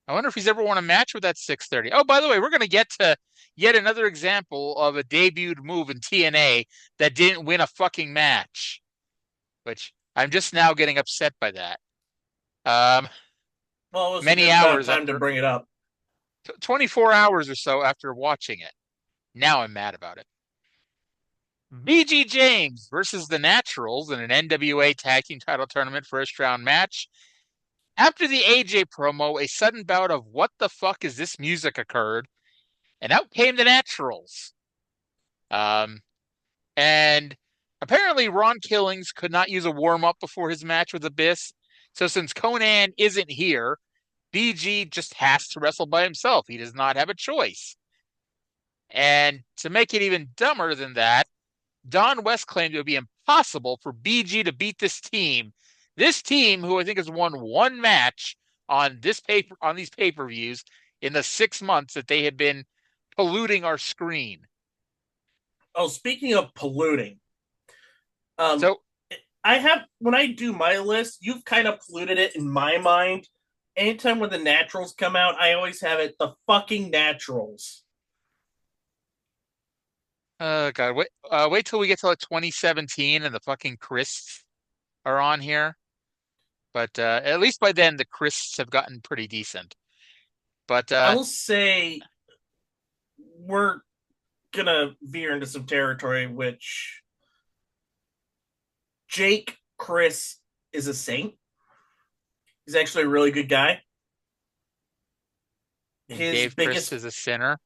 S4: I wonder if he's ever won a match with that 630. Oh, by the way, we're going to get to yet another example of a debuted move in TNA that didn't win a fucking match, which I'm just now getting upset by that.
S5: Well, it was
S4: many hours
S5: time to bring it up.
S4: 24 hours or so after watching it. Now I'm mad about it. BG James versus the Naturals in an NWA Tag Team Title Tournament first round match. After the AJ promo, a sudden bout of what the fuck is this music occurred, and out came the Naturals. And apparently Ron Killings could not use a warm-up before his match with Abyss, so since Conan isn't here, BG just has to wrestle by himself. He does not have a choice. And to make it even dumber than that, Don West claimed it would be impossible for BG to beat this team. This team, who I think has won one match on these pay-per-views in the 6 months that they have been polluting our screen.
S5: Oh, speaking of polluting,
S4: so
S5: when I do my list, you've kind of polluted it in my mind. Anytime when the Naturals come out, I always have it the fucking Naturals.
S4: God, wait till we get to like 2017 and the fucking Christs are on here. But at least by then, the Christs have gotten pretty decent. But
S5: I will say we're gonna veer into some territory, which Jake Chris is a saint. He's actually a really good guy.
S4: Dave Chris is a sinner.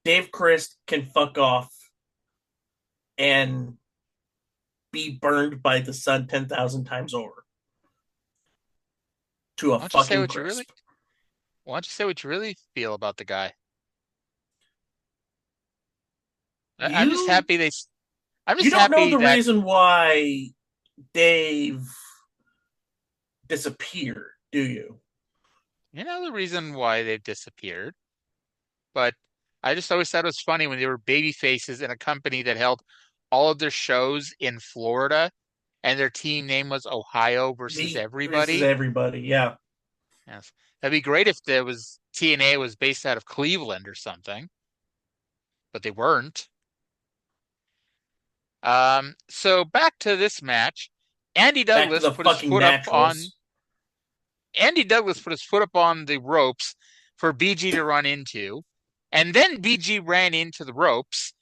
S5: Dave Chris can fuck off and be burned by the sun 10,000 times over. To a fucking crisp.
S4: Why don't you say what you really feel about the guy? I'm just happy they. I'm just
S5: you don't
S4: happy
S5: know the reason why Dave disappeared, do you?
S4: You know the reason why they've disappeared, but I just always thought it was funny when they were baby faces in a company that held all of their shows in Florida, and their team name was Ohio versus Everybody.
S5: Versus Everybody, yeah.
S4: Yes, that'd be great if there was TNA was based out of Cleveland or something, but they weren't. So back to this match, Andy Douglas put his foot up on. Andy Douglas put his foot up on the ropes for BG to run into, and then BG ran into the ropes.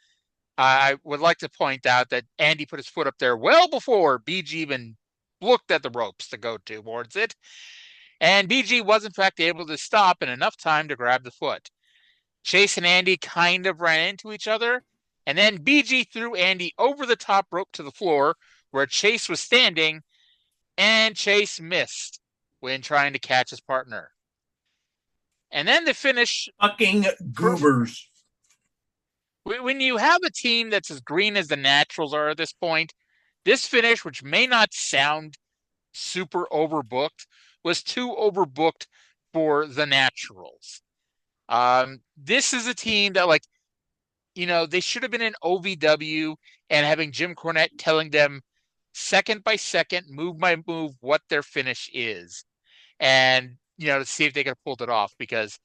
S4: I would like to point out that Andy put his foot up there well before BG even looked at the ropes to go towards it. And BG was, in fact, able to stop in enough time to grab the foot. Chase and Andy kind of ran into each other, and then BG threw Andy over the top rope to the floor where Chase was standing, and Chase missed. when trying to catch his partner. And then the finish.
S5: Fucking goobers.
S4: When you have a team that's as green as the Naturals are at this point, this finish, which may not sound super overbooked, was too overbooked for the Naturals. This is a team that, like, they should have been in OVW and having Jim Cornette telling them second by second, move by move, what their finish is. And, to see if they could have pulled it off, because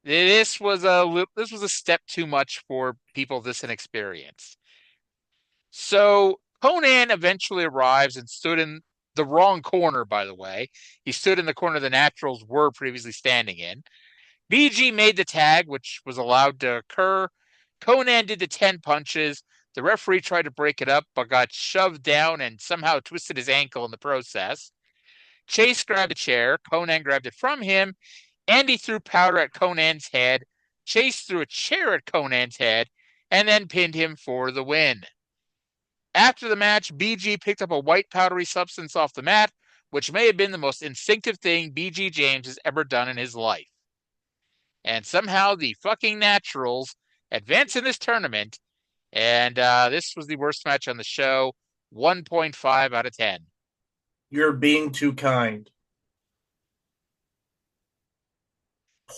S4: this was a step too much for people this inexperienced. So Conan eventually arrives and stood in the wrong corner, by the way. He stood in the corner the Naturals were previously standing in. BG made the tag, which was allowed to occur. Conan did the 10 punches. The referee tried to break it up, but got shoved down and somehow twisted his ankle in the process. Chase grabbed a chair. Conan grabbed it from him. Andy threw powder at Conan's head. Chase threw a chair at Conan's head and then pinned him for the win. After the match, BG picked up a white powdery substance off the mat, which may have been the most instinctive thing BG James has ever done in his life. And somehow the fucking Naturals advance in this tournament, and this was the worst match on the show, 1.5 out of 10.
S5: You're being too kind.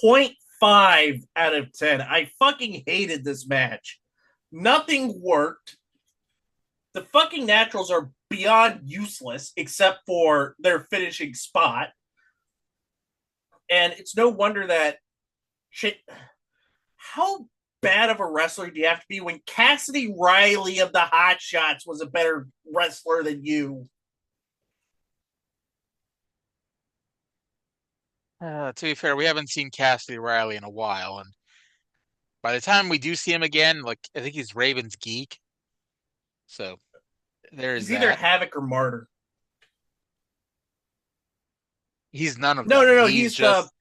S5: 0.5 out of 10. I fucking hated this match. Nothing worked. The fucking Naturals are beyond useless except for their finishing spot. And it's no wonder that shit. How bad of a wrestler do you have to be when Cassidy Riley of the Hot Shots was a better wrestler than you?
S4: To be fair, we haven't seen Cassidy Riley in a while, and by the time we do see him again, like, I think he's Raven's Geek. So there's
S5: He's either
S4: that.
S5: Havoc or Martyr.
S4: He's none of
S5: No,
S4: them.
S5: no. He's just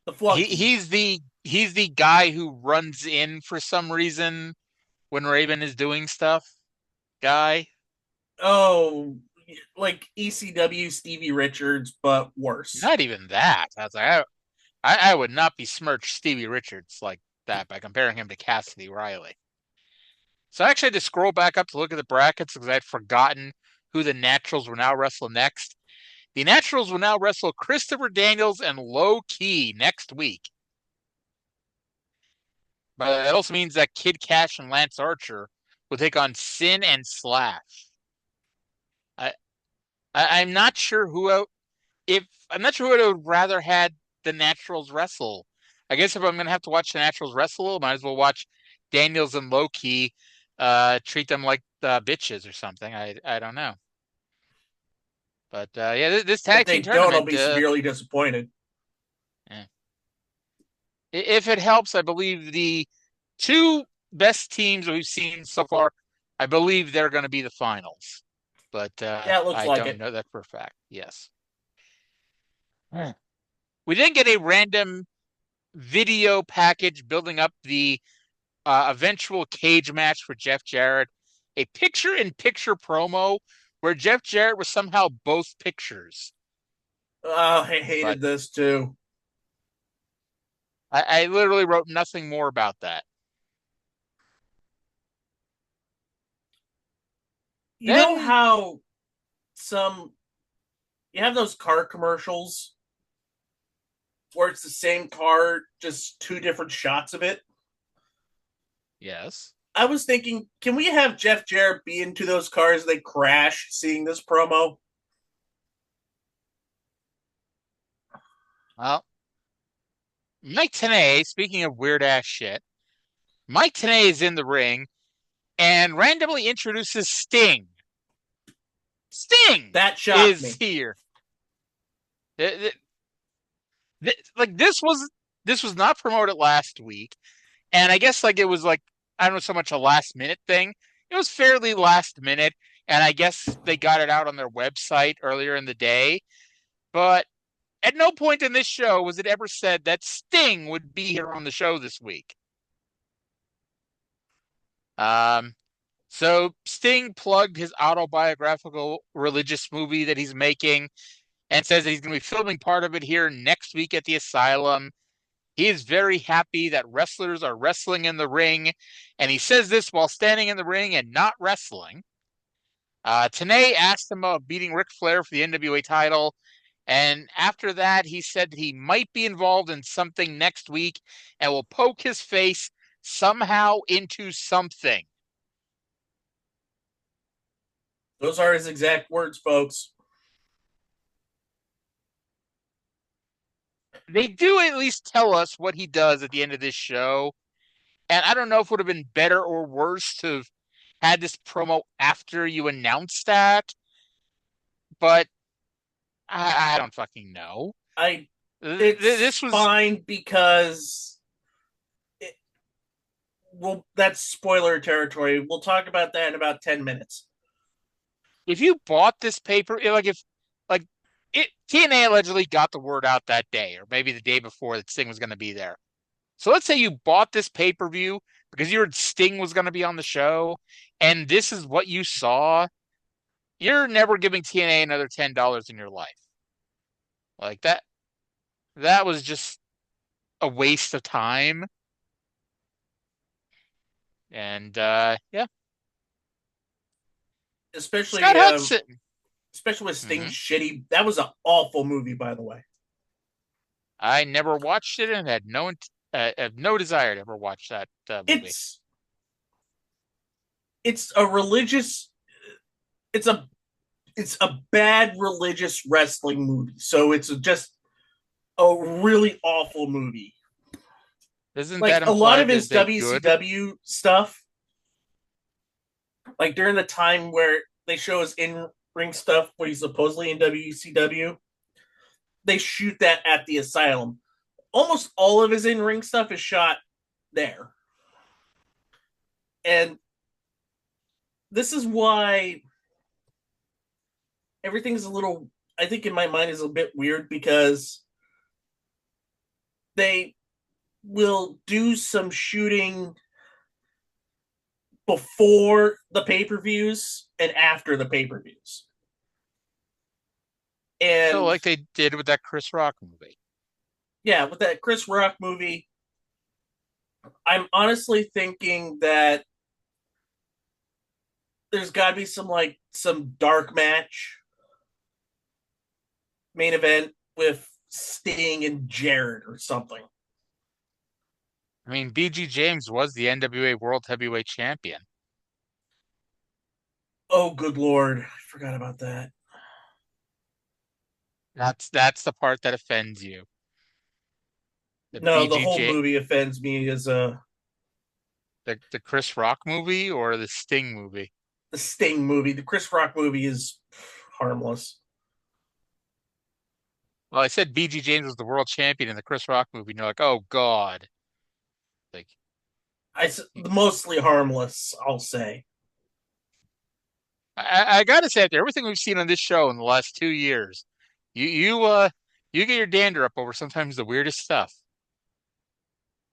S5: the flunky.
S4: He's the guy who runs in for some reason when Raven is doing stuff. Guy.
S5: Oh, like ECW Stevie Richards, but worse.
S4: Not even that. I was like, I would not besmirch Stevie Richards like that by comparing him to Cassidy Riley. So I actually had to scroll back up to look at the brackets because I had forgotten who the Naturals will now wrestle next. The Naturals will now wrestle Christopher Daniels and Low Key next week. But that also means that Kid Cash and Lance Archer will take on Sin and Slash. I'm not sure who I would rather had the Naturals wrestle. I guess if I'm gonna have to watch the Naturals wrestle, I might as well watch Daniels and Low Key treat them like bitches or something. I don't know. But yeah, this tag team tournament.
S5: I'll be severely disappointed.
S4: Yeah. If it helps, I believe the two best teams we've seen so far, I believe they're going to be the finals. But
S5: yeah, it looks
S4: I
S5: like
S4: don't know that for a fact. Yes. We then get a random video package building up the eventual cage match for Jeff Jarrett. A picture-in-picture promo where Jeff Jarrett was somehow both pictures.
S5: Oh, I hated this too.
S4: I literally wrote nothing more about that.
S5: You know how you have those car commercials where it's the same car, just two different shots of it?
S4: Yes.
S5: I was thinking, can we have Jeff Jarrett be into those cars they crash seeing this promo?
S4: Well, Mike Tenay, speaking of weird ass shit, Mike Tenay is in the ring and randomly introduces Sting. Sting
S5: that shocked
S4: is
S5: me.
S4: Here. Like this was not promoted last week, and I guess like it was like, I don't know so much a last minute thing. It was fairly last minute, and I guess they got it out on their website earlier in the day. But at no point in this show was it ever said that Sting would be here on the show this week. So Sting plugged his autobiographical religious movie that he's making, and says that he's going to be filming part of it here next week at the Asylum. He is very happy that wrestlers are wrestling in the ring, and he says this while standing in the ring and not wrestling. Tenay asked him about beating Ric Flair for the NWA title, and after that, he said that he might be involved in something next week and will poke his face somehow into something.
S5: Those are his exact words, folks.
S4: They do at least tell us what he does at the end of this show. And I don't know if it would have been better or worse to have had this promo after you announced that. But I don't fucking know.
S5: This was fine because that's spoiler territory. We'll talk about that in about 10 minutes.
S4: If you bought this paper, TNA allegedly got the word out that day, or maybe the day before that Sting was going to be there. So let's say you bought this pay-per-view because you heard Sting was going to be on the show, and this is what you saw. You're never giving TNA another $10 in your life. Like that was just a waste of time. And yeah.
S5: Especially
S4: Scott Hudson.
S5: Especially with Sting's shitty. That was an awful movie, by the way.
S4: I never watched it and had no desire to ever watch that movie.
S5: It's a religious. It's a bad religious wrestling movie. So it's just a really awful movie.
S4: Isn't
S5: like
S4: that
S5: a lot of his
S4: WCW
S5: stuff? Like during the time where they show his in-ring stuff, where he's supposedly in WCW, they shoot that at the Asylum. Almost all of his in-ring stuff is shot there. And this is why everything's a little, I think in my mind, is a bit weird, because they will do some shooting before the pay-per-views and after the pay-per-views. And
S4: so like they did with that Chris Rock movie.
S5: Yeah, with that Chris Rock movie, I'm honestly thinking that there's got to be some dark match main event with Sting and Jarrett or something.
S4: I mean, BG James was the NWA World Heavyweight Champion.
S5: Oh, good Lord. I forgot about that.
S4: That's the part that offends you.
S5: The whole movie offends me. As the
S4: Chris Rock movie or the Sting movie?
S5: The Sting movie. The Chris Rock movie is harmless.
S4: Well, I said BG James was the world champion in the Chris Rock movie, and you're like, oh, God. Like,
S5: mostly harmless, I'll say.
S4: I gotta say, after everything we've seen on this show in the last 2 years, you get your dander up over sometimes the weirdest stuff.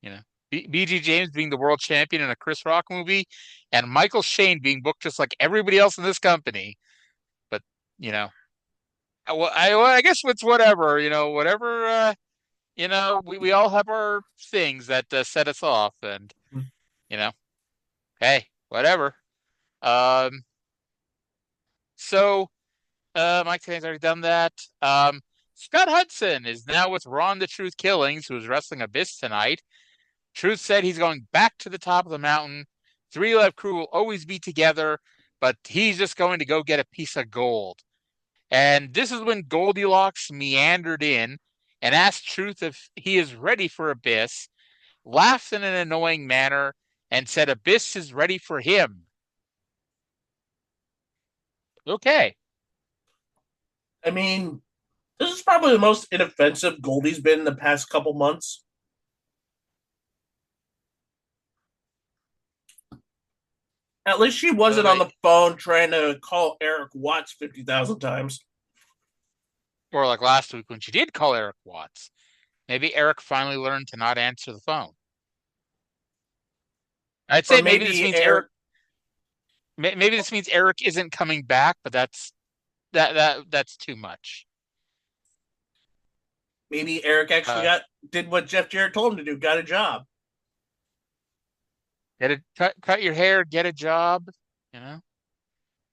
S4: You know, BG James being the world champion in a Chris Rock movie, and Michael Shane being booked just like everybody else in this company. But I guess it's whatever. Whatever. We all have our things that set us off, and hey, whatever. So Mike Tanner's already done that. Scott Hudson is now with Ron the Truth Killings, who is wrestling Abyss tonight. Truth said he's going back to the top of the mountain. 3 Live Crew will always be together, but he's just going to go get a piece of gold. And this is when Goldilocks meandered in and asked Truth if he is ready for Abyss, laughed in an annoying manner, and said Abyss is ready for him. Okay.
S5: I mean, this is probably the most inoffensive Goldie's been in the past couple months. At least she wasn't on the phone trying to call Eric Watts 50,000 times.
S4: Or like last week when she did call Eric Watts. Maybe Eric finally learned to not answer the phone. I'd say maybe this means Eric. Maybe this means Eric isn't coming back, but that's too much.
S5: Maybe Eric actually did what Jeff Jarrett told him to do, got a job.
S4: Cut your hair, get a job, you know?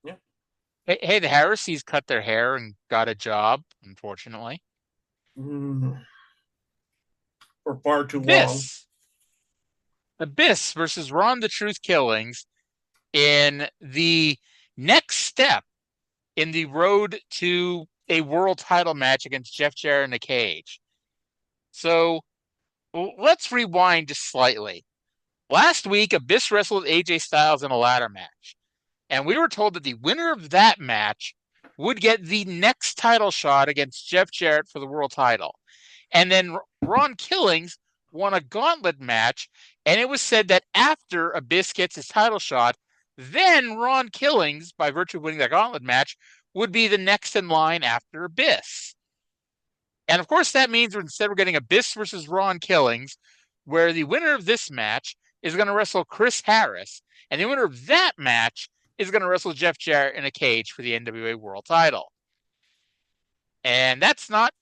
S5: Yeah.
S4: Hey, the Harrises cut their hair and got a job, unfortunately.
S5: For far too long.
S4: Abyss versus Ron the Truth Killings in the next step in the road to a world title match against Jeff Jarrett in a cage. So let's rewind just slightly. Last week, Abyss wrestled AJ Styles in a ladder match, and we were told that the winner of that match would get the next title shot against Jeff Jarrett for the world title. And then Ron Killings won a gauntlet match, and it was said that after Abyss gets his title shot, then Ron Killings, by virtue of winning that gauntlet match, would be the next in line after Abyss. And of course, that means instead we're getting Abyss versus Ron Killings, where the winner of this match is going to wrestle Chris Harris, and the winner of that match is going to wrestle Jeff Jarrett in a cage for the NWA World title. And that's not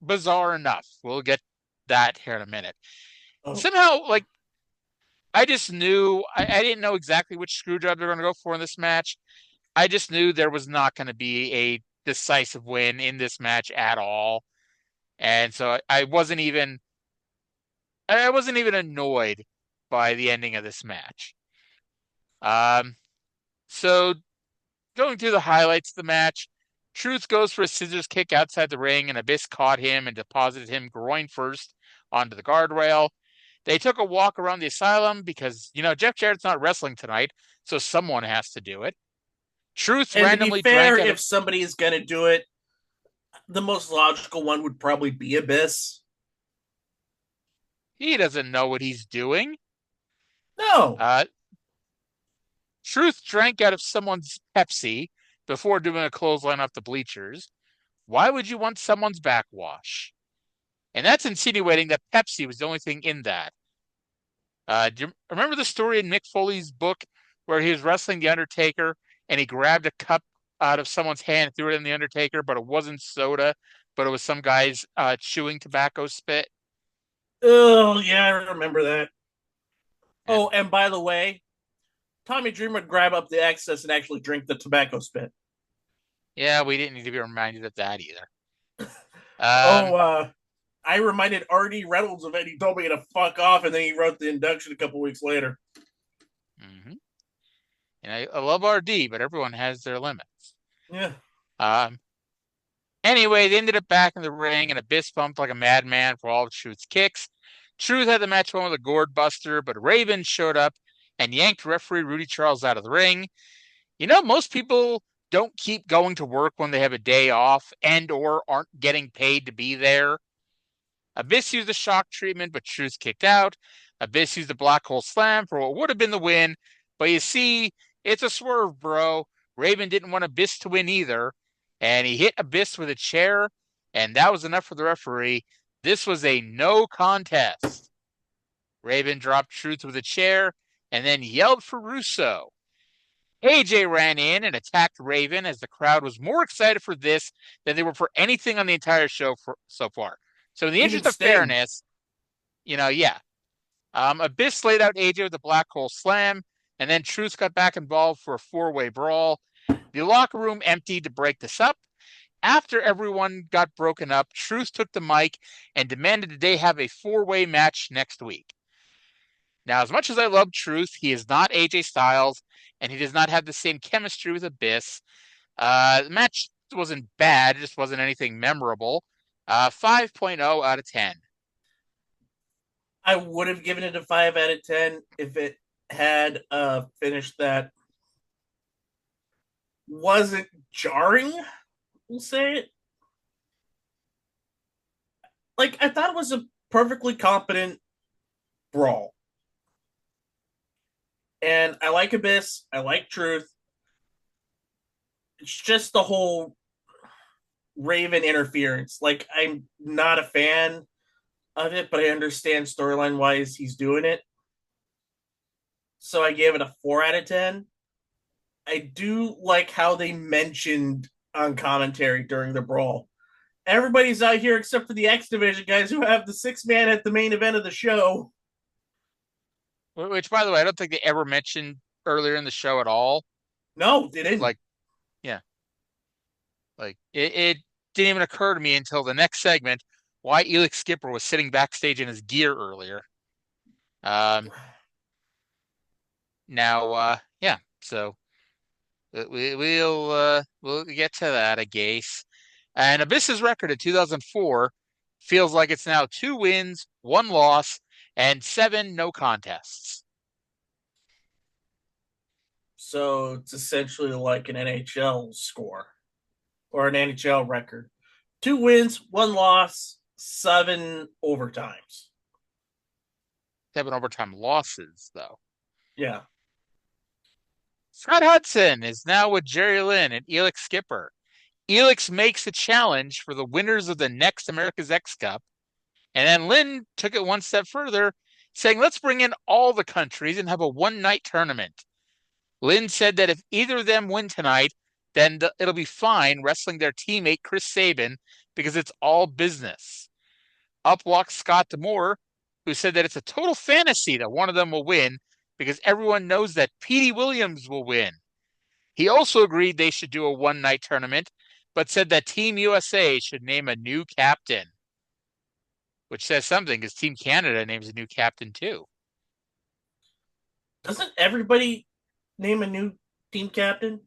S4: bizarre enough. We'll get that here in a minute. Oh. Somehow, I just knew, I didn't know exactly which screw job they're going to go for in this match. I just knew there was not going to be a decisive win in this match at all. And so I wasn't even annoyed by the ending of this match. So going through the highlights of the match, Truth goes for a scissors kick outside the ring, and Abyss caught him and deposited him groin first onto the guardrail. They took a walk around the asylum because, Jeff Jarrett's not wrestling tonight, so someone has to do it. Truth
S5: and
S4: randomly
S5: to be fair,
S4: drank
S5: if somebody is going to do it, the most logical one would probably be Abyss.
S4: He doesn't know what he's doing.
S5: No.
S4: Truth drank out of someone's Pepsi before doing a clothesline off the bleachers. Why would you want someone's backwash? And that's insinuating that Pepsi was the only thing in that. Do you remember the story in Mick Foley's book where he was wrestling The Undertaker and he grabbed a cup out of someone's hand and threw it in The Undertaker, but it wasn't soda, but it was some guy's chewing tobacco spit?
S5: Oh, yeah, I remember that. Yeah. Oh, and by the way, Tommy Dreamer would grab up the excess and actually drink the tobacco spit.
S4: Yeah, we didn't need to be reminded of that either.
S5: I reminded R.D. Reynolds of it. He told me to fuck off, and then he wrote the induction a couple weeks later.
S4: Mm-hmm. And I love R.D., but everyone has their limits.
S5: Yeah.
S4: Anyway, they ended up back in the ring, and Abyss bumped like a madman for all of Truth's kicks. Truth had the match won with a gourd buster, but Raven showed up and yanked referee Rudy Charles out of the ring. Most people don't keep going to work when they have a day off and or aren't getting paid to be there. Abyss used the shock treatment, but Truth kicked out. Abyss used the black hole slam for what would have been the win, but you see, it's a swerve, bro. Raven didn't want Abyss to win either, and he hit Abyss with a chair, and that was enough for the referee. This was a no contest. Raven dropped Truth with a chair and then yelled for Russo. AJ ran in and attacked Raven as the crowd was more excited for this than they were for anything on the entire show so far. So in the interest of fairness, Abyss laid out AJ with a black hole slam, and then Truth got back involved for a four-way brawl. The locker room emptied to break this up. After everyone got broken up, Truth took the mic and demanded that they have a four-way match next week. Now, as much as I love Truth, he is not AJ Styles, and he does not have the same chemistry with Abyss. The match wasn't bad, it just wasn't anything memorable. 5.0 out of 10.
S5: I would have given it a 5 out of 10 if it had a finish that wasn't jarring, we'll say it. I thought it was a perfectly competent brawl. And I like Abyss. I like Truth. It's just the whole Raven interference. I'm not a fan of it, but I understand storyline-wise he's doing it. So I gave it a 4 out of 10. I do like how they mentioned on commentary during the brawl everybody's out here except for the X Division guys who have the 6-man at the main event of the show.
S4: Which, by the way, I don't think they ever mentioned earlier in the show at all.
S5: No, they didn't.
S4: Like, yeah. Like, it didn't even occur to me until the next segment why Elix Skipper was sitting backstage in his gear earlier. Now, yeah, so we'll get to that, I guess. And Abyss's record in 2004 feels like it's now 2 wins, 1 loss, and 7 no contests.
S5: So it's essentially like an NHL score or an NHL record. 2 wins, 1 loss, 7 overtimes.
S4: 7 overtime losses, though.
S5: Yeah.
S4: Scott Hudson is now with Jerry Lynn and Elix Skipper. Elix makes the challenge for the winners of the next America's X Cup. And then Lynn took it one step further, saying, let's bring in all the countries and have a one-night tournament. Lynn said that if either of them win tonight, then it'll be fine wrestling their teammate Chris Sabin because it's all business. Up walks Scott D'Amore, who said that it's a total fantasy that one of them will win because everyone knows that Petey Williams will win. He also agreed they should do a one-night tournament, but said that Team USA should name a new captain, which says something because Team Canada names a new captain too.
S5: Doesn't everybody name a new team captain?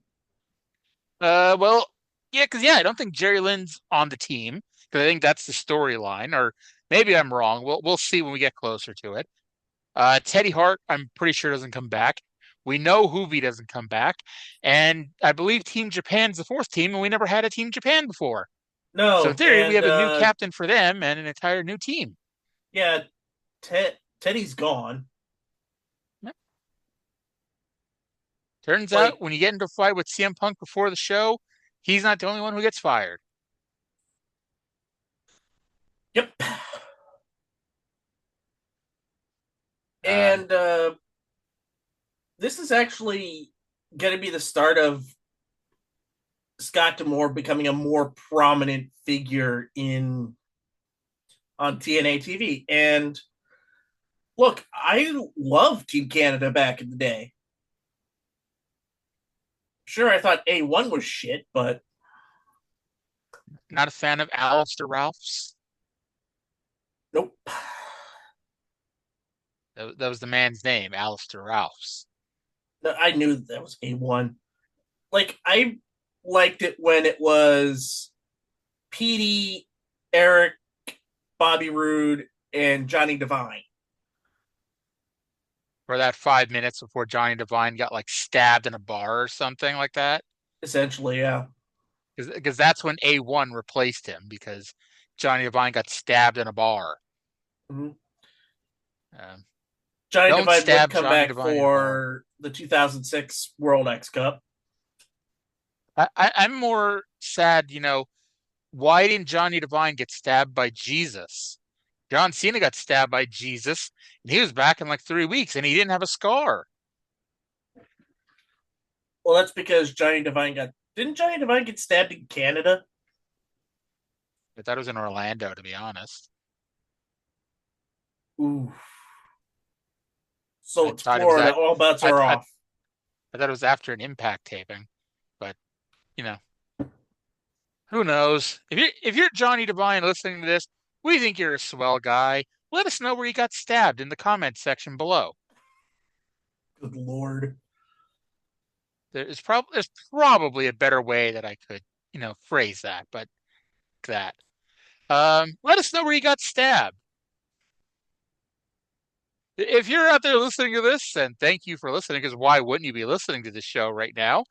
S4: Well, yeah, because I don't think Jerry Lynn's on the team because I think that's the storyline, or maybe I'm wrong. We'll see when we get closer to it. Teddy Hart, I'm pretty sure doesn't come back. We know Hoovy doesn't come back, and I believe Team Japan's the 4th team, and we never had a Team Japan before.
S5: No.
S4: So in theory, we have a new captain for them and an entire new team.
S5: Yeah, Teddy's gone.
S4: Yep. Turns out, when you get into a fight with CM Punk before the show, he's not the only one who gets fired.
S5: Yep. And this is actually going to be the start of Scott D'Amore becoming a more prominent figure on TNA TV. And look, I loved Team Canada back in the day. Sure, I thought A1 was shit, but...
S4: Not a fan of Alistair Ralphs?
S5: Nope.
S4: That was the man's name, Alistair Ralphs.
S5: I knew that was A1. Like, I liked it when it was Petey, Eric, Bobby Roode, and Johnny Devine.
S4: For that 5 minutes before Johnny Devine got like stabbed in a bar or something like that.
S5: Essentially, yeah.
S4: Because that's when A1 replaced him because Johnny Devine got stabbed in a bar.
S5: Mm-hmm. Johnny Devine would come back
S4: Devine
S5: for the 2006 World X Cup.
S4: I'm more sad, why didn't Johnny Devine get stabbed by Jesus? John Cena got stabbed by Jesus, and he was back in like 3 weeks, and he didn't have a scar.
S5: Well, that's because didn't Johnny Devine get stabbed in Canada?
S4: I thought it was in Orlando, to be honest.
S5: Ooh. So it's Florida, all bets are off.
S4: I thought it was after an Impact taping, but, who knows? If you're Johnny Devine listening to this, we think you're a swell guy. Let us know where you got stabbed in the comments section below.
S5: Good Lord.
S4: There's probably a better way that I could, phrase that, but that. Let us know where you got stabbed. If you're out there listening to this, and thank you for listening, because why wouldn't you be listening to this show right now?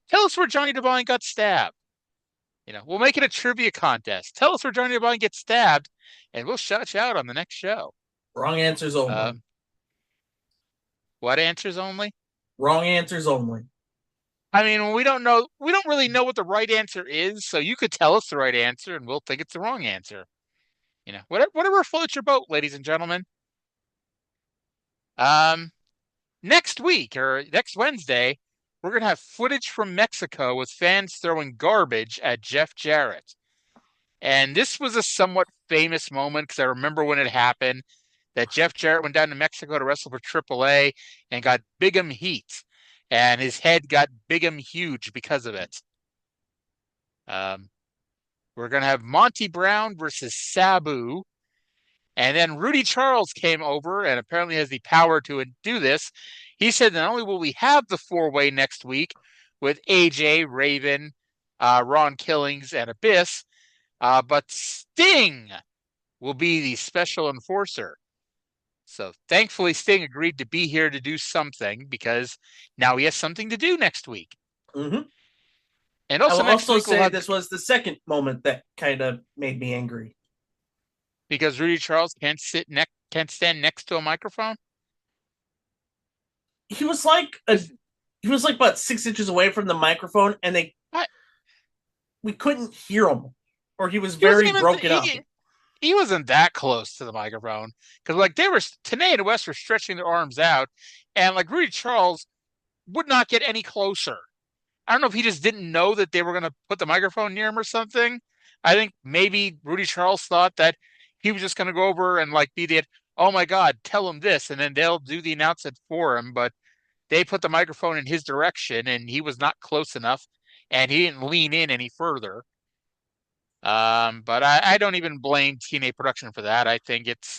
S4: Tell us where Johnny Devine got stabbed. We'll make it a trivia contest. Tell us where Johnny Devine gets stabbed, and we'll shout you out on the next show.
S5: Wrong answers only.
S4: What answers only?
S5: Wrong answers only.
S4: I mean, we don't really know what the right answer is, so you could tell us the right answer, and we'll think it's the wrong answer. Whatever floats your boat, ladies and gentlemen. Next week or next Wednesday, we're going to have footage from Mexico with fans throwing garbage at Jeff Jarrett. And this was a somewhat famous moment because I remember when it happened that Jeff Jarrett went down to Mexico to wrestle for AAA and got big'em heat. And his head got big'em huge because of it. We're going to have Monty Brown versus Sabu. And then Rudy Charles came over and apparently has the power to do this. He said not only will we have the four-way next week with AJ, Raven, Ron Killings, and Abyss, but Sting will be the special enforcer. So thankfully Sting agreed to be here to do something because now he has something to do next week.
S5: Mm-hmm.
S4: And also,
S5: I will also say this was the second moment that kind of made me angry.
S4: Because Rudy Charles can't stand next to a microphone?
S5: He was like about 6 inches away from the microphone, and we couldn't hear him, or he was very broken up.
S4: He wasn't that close to the microphone because, like, Tenay and West were stretching their arms out, and like Rudy Charles would not get any closer. I don't know if he just didn't know that they were going to put the microphone near him or something. I think maybe Rudy Charles thought that he was just going to go over and like be the, oh my God, tell him this, and then they'll do the announcement for him. But they put the microphone in his direction, and he was not close enough, and he didn't lean in any further. But I don't even blame TNA production for that. I think it's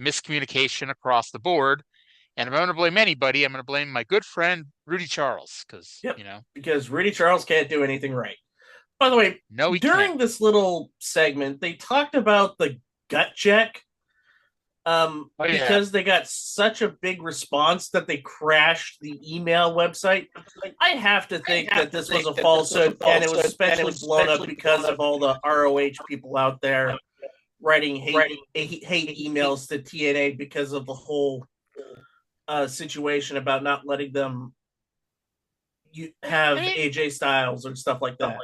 S4: miscommunication across the board. And if I'm going to blame anybody, I'm going to blame my good friend Rudy Charles
S5: because Rudy Charles can't do anything right. By the way, during this little segment, they talked about the gut check because they got such a big response that they crashed the email website. I have to think that this was a falsehood, and it was especially blown up because of all the ROH people out there writing hate emails to TNA because of the whole situation about not letting them have AJ Styles or stuff like that.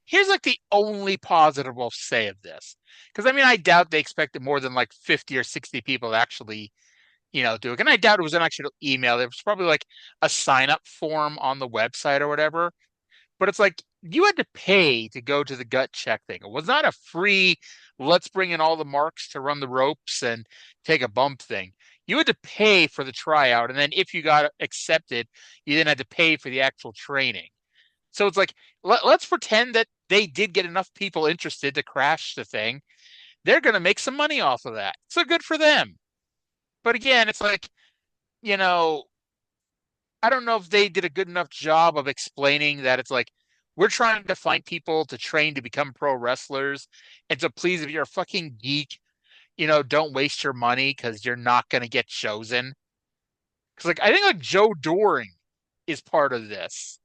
S4: Here's like the only positive we'll say of this. Because, I mean, I doubt they expected more than like 50 or 60 people to actually, do it. And I doubt it was an actual email. It was probably like a sign-up form on the website or whatever. But it's like you had to pay to go to the gut check thing. It was not a free, let's bring in all the marks to run the ropes and take a bump thing. You had to pay for the tryout. And then if you got accepted, you then had to pay for the actual training. So it's like, let's pretend that they did get enough people interested to crash the thing. They're going to make some money off of that. So good for them. But again, it's like, I don't know if they did a good enough job of explaining that it's like, we're trying to find people to train to become pro wrestlers. And so please, if you're a fucking geek, don't waste your money because you're not going to get chosen. Because I think like Joe Doring is part of this.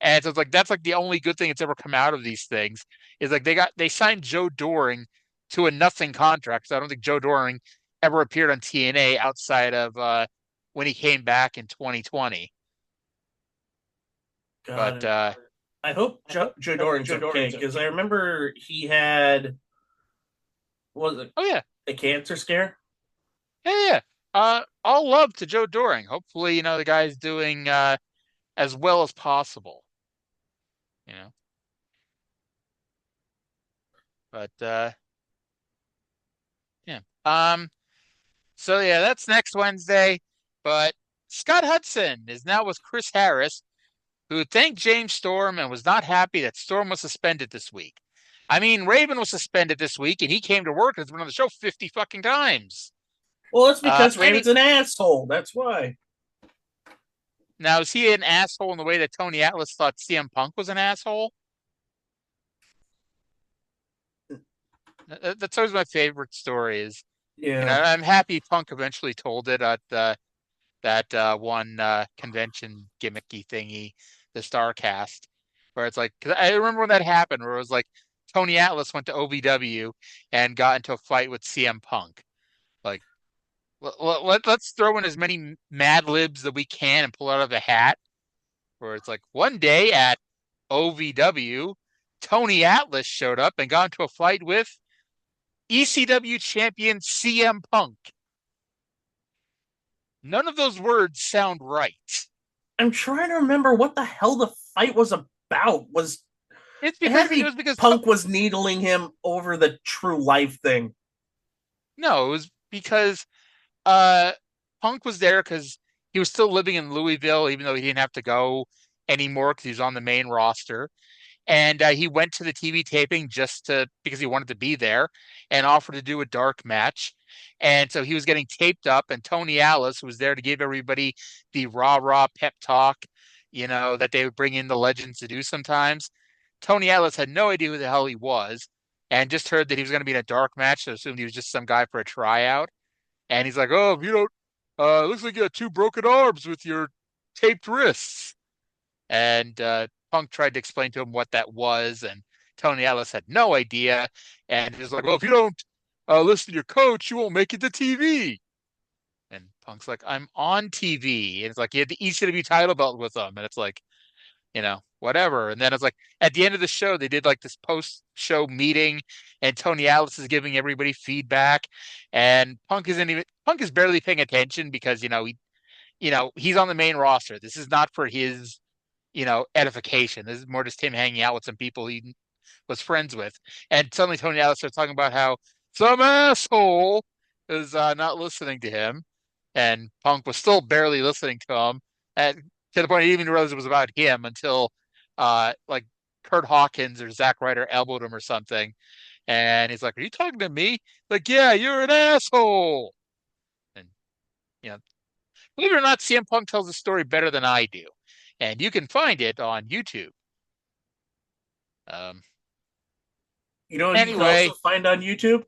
S4: And so it's like that's like the only good thing that's ever come out of these things is like they signed Joe Doring to a nothing contract. So I don't think Joe Doring ever appeared on TNA outside of when he came back in 2020. But
S5: I hope Joe Doring's okay because I remember he had a cancer scare.
S4: Yeah. All love to Joe Doring. Hopefully, the guy's doing as well as possible. But yeah. So yeah, that's next Wednesday. But Scott Hudson is now with Chris Harris, who thanked James Storm and was not happy that Storm was suspended this week. I mean, Raven was suspended this week, and he came to work and has been on the show 50 fucking times.
S5: Well, it's because Raven's an asshole. That's why.
S4: Now, is he an asshole in the way that Tony Atlas thought CM Punk was an asshole? That's always my favorite story is, I'm happy Punk eventually told it at that one convention gimmicky thingy, the Starcast, where it's like, cause I remember when that happened, where it was like Tony Atlas went to OVW and got into a fight with CM Punk. Like, let's throw in as many Mad Libs that we can and pull out of the hat. Where it's like one day at OVW, Tony Atlas showed up and got into a fight with ECW champion CM Punk. None of those words sound right.
S5: I'm trying to remember what the hell the fight was about.
S4: It's
S5: It had
S4: because
S5: to be
S4: it was because
S5: Punk was needling him over the true life thing.
S4: no, it was because uh Punk was there because he was still living in Louisville, even though he didn't have to go anymore because he was on the main roster. And he went to the TV taping just to because he wanted to be there and offered to do a dark match. And so he was getting taped up, and Tony Alice was there to give everybody the rah rah pep talk, that they would bring in the legends to do sometimes. Tony Alice had no idea who the hell he was and just heard that he was going to be in a dark match, so assumed he was just some guy for a tryout. And he's like, "Oh, if you don't, looks like you got two broken arms with your taped wrists." And Punk tried to explain to him what that was, and Tony Ellis had no idea. And he was like, "Well, if you don't listen to your coach, you won't make it to TV." And Punk's like, "I'm on TV." And it's like, he had the ECW title belt with him. And it's like, whatever. And then it's like, at the end of the show, they did like this post-show meeting, and Tony Ellis is giving everybody feedback. And Punk is barely paying attention because, he's on the main roster. This is not for his edification. This is more just him hanging out with some people he was friends with. And suddenly Tony Atlas starts talking about how some asshole is not listening to him. And Punk was still barely listening to him. And to the point he didn't even realize it was about him until like Kurt Hawkins or Zack Ryder elbowed him or something. And he's like, "Are you talking to me?" Like, "Yeah, you're an asshole." And believe it or not, CM Punk tells the story better than I do. And you can find it on YouTube.
S5: You know what you can
S4: Anyway,
S5: also find on YouTube?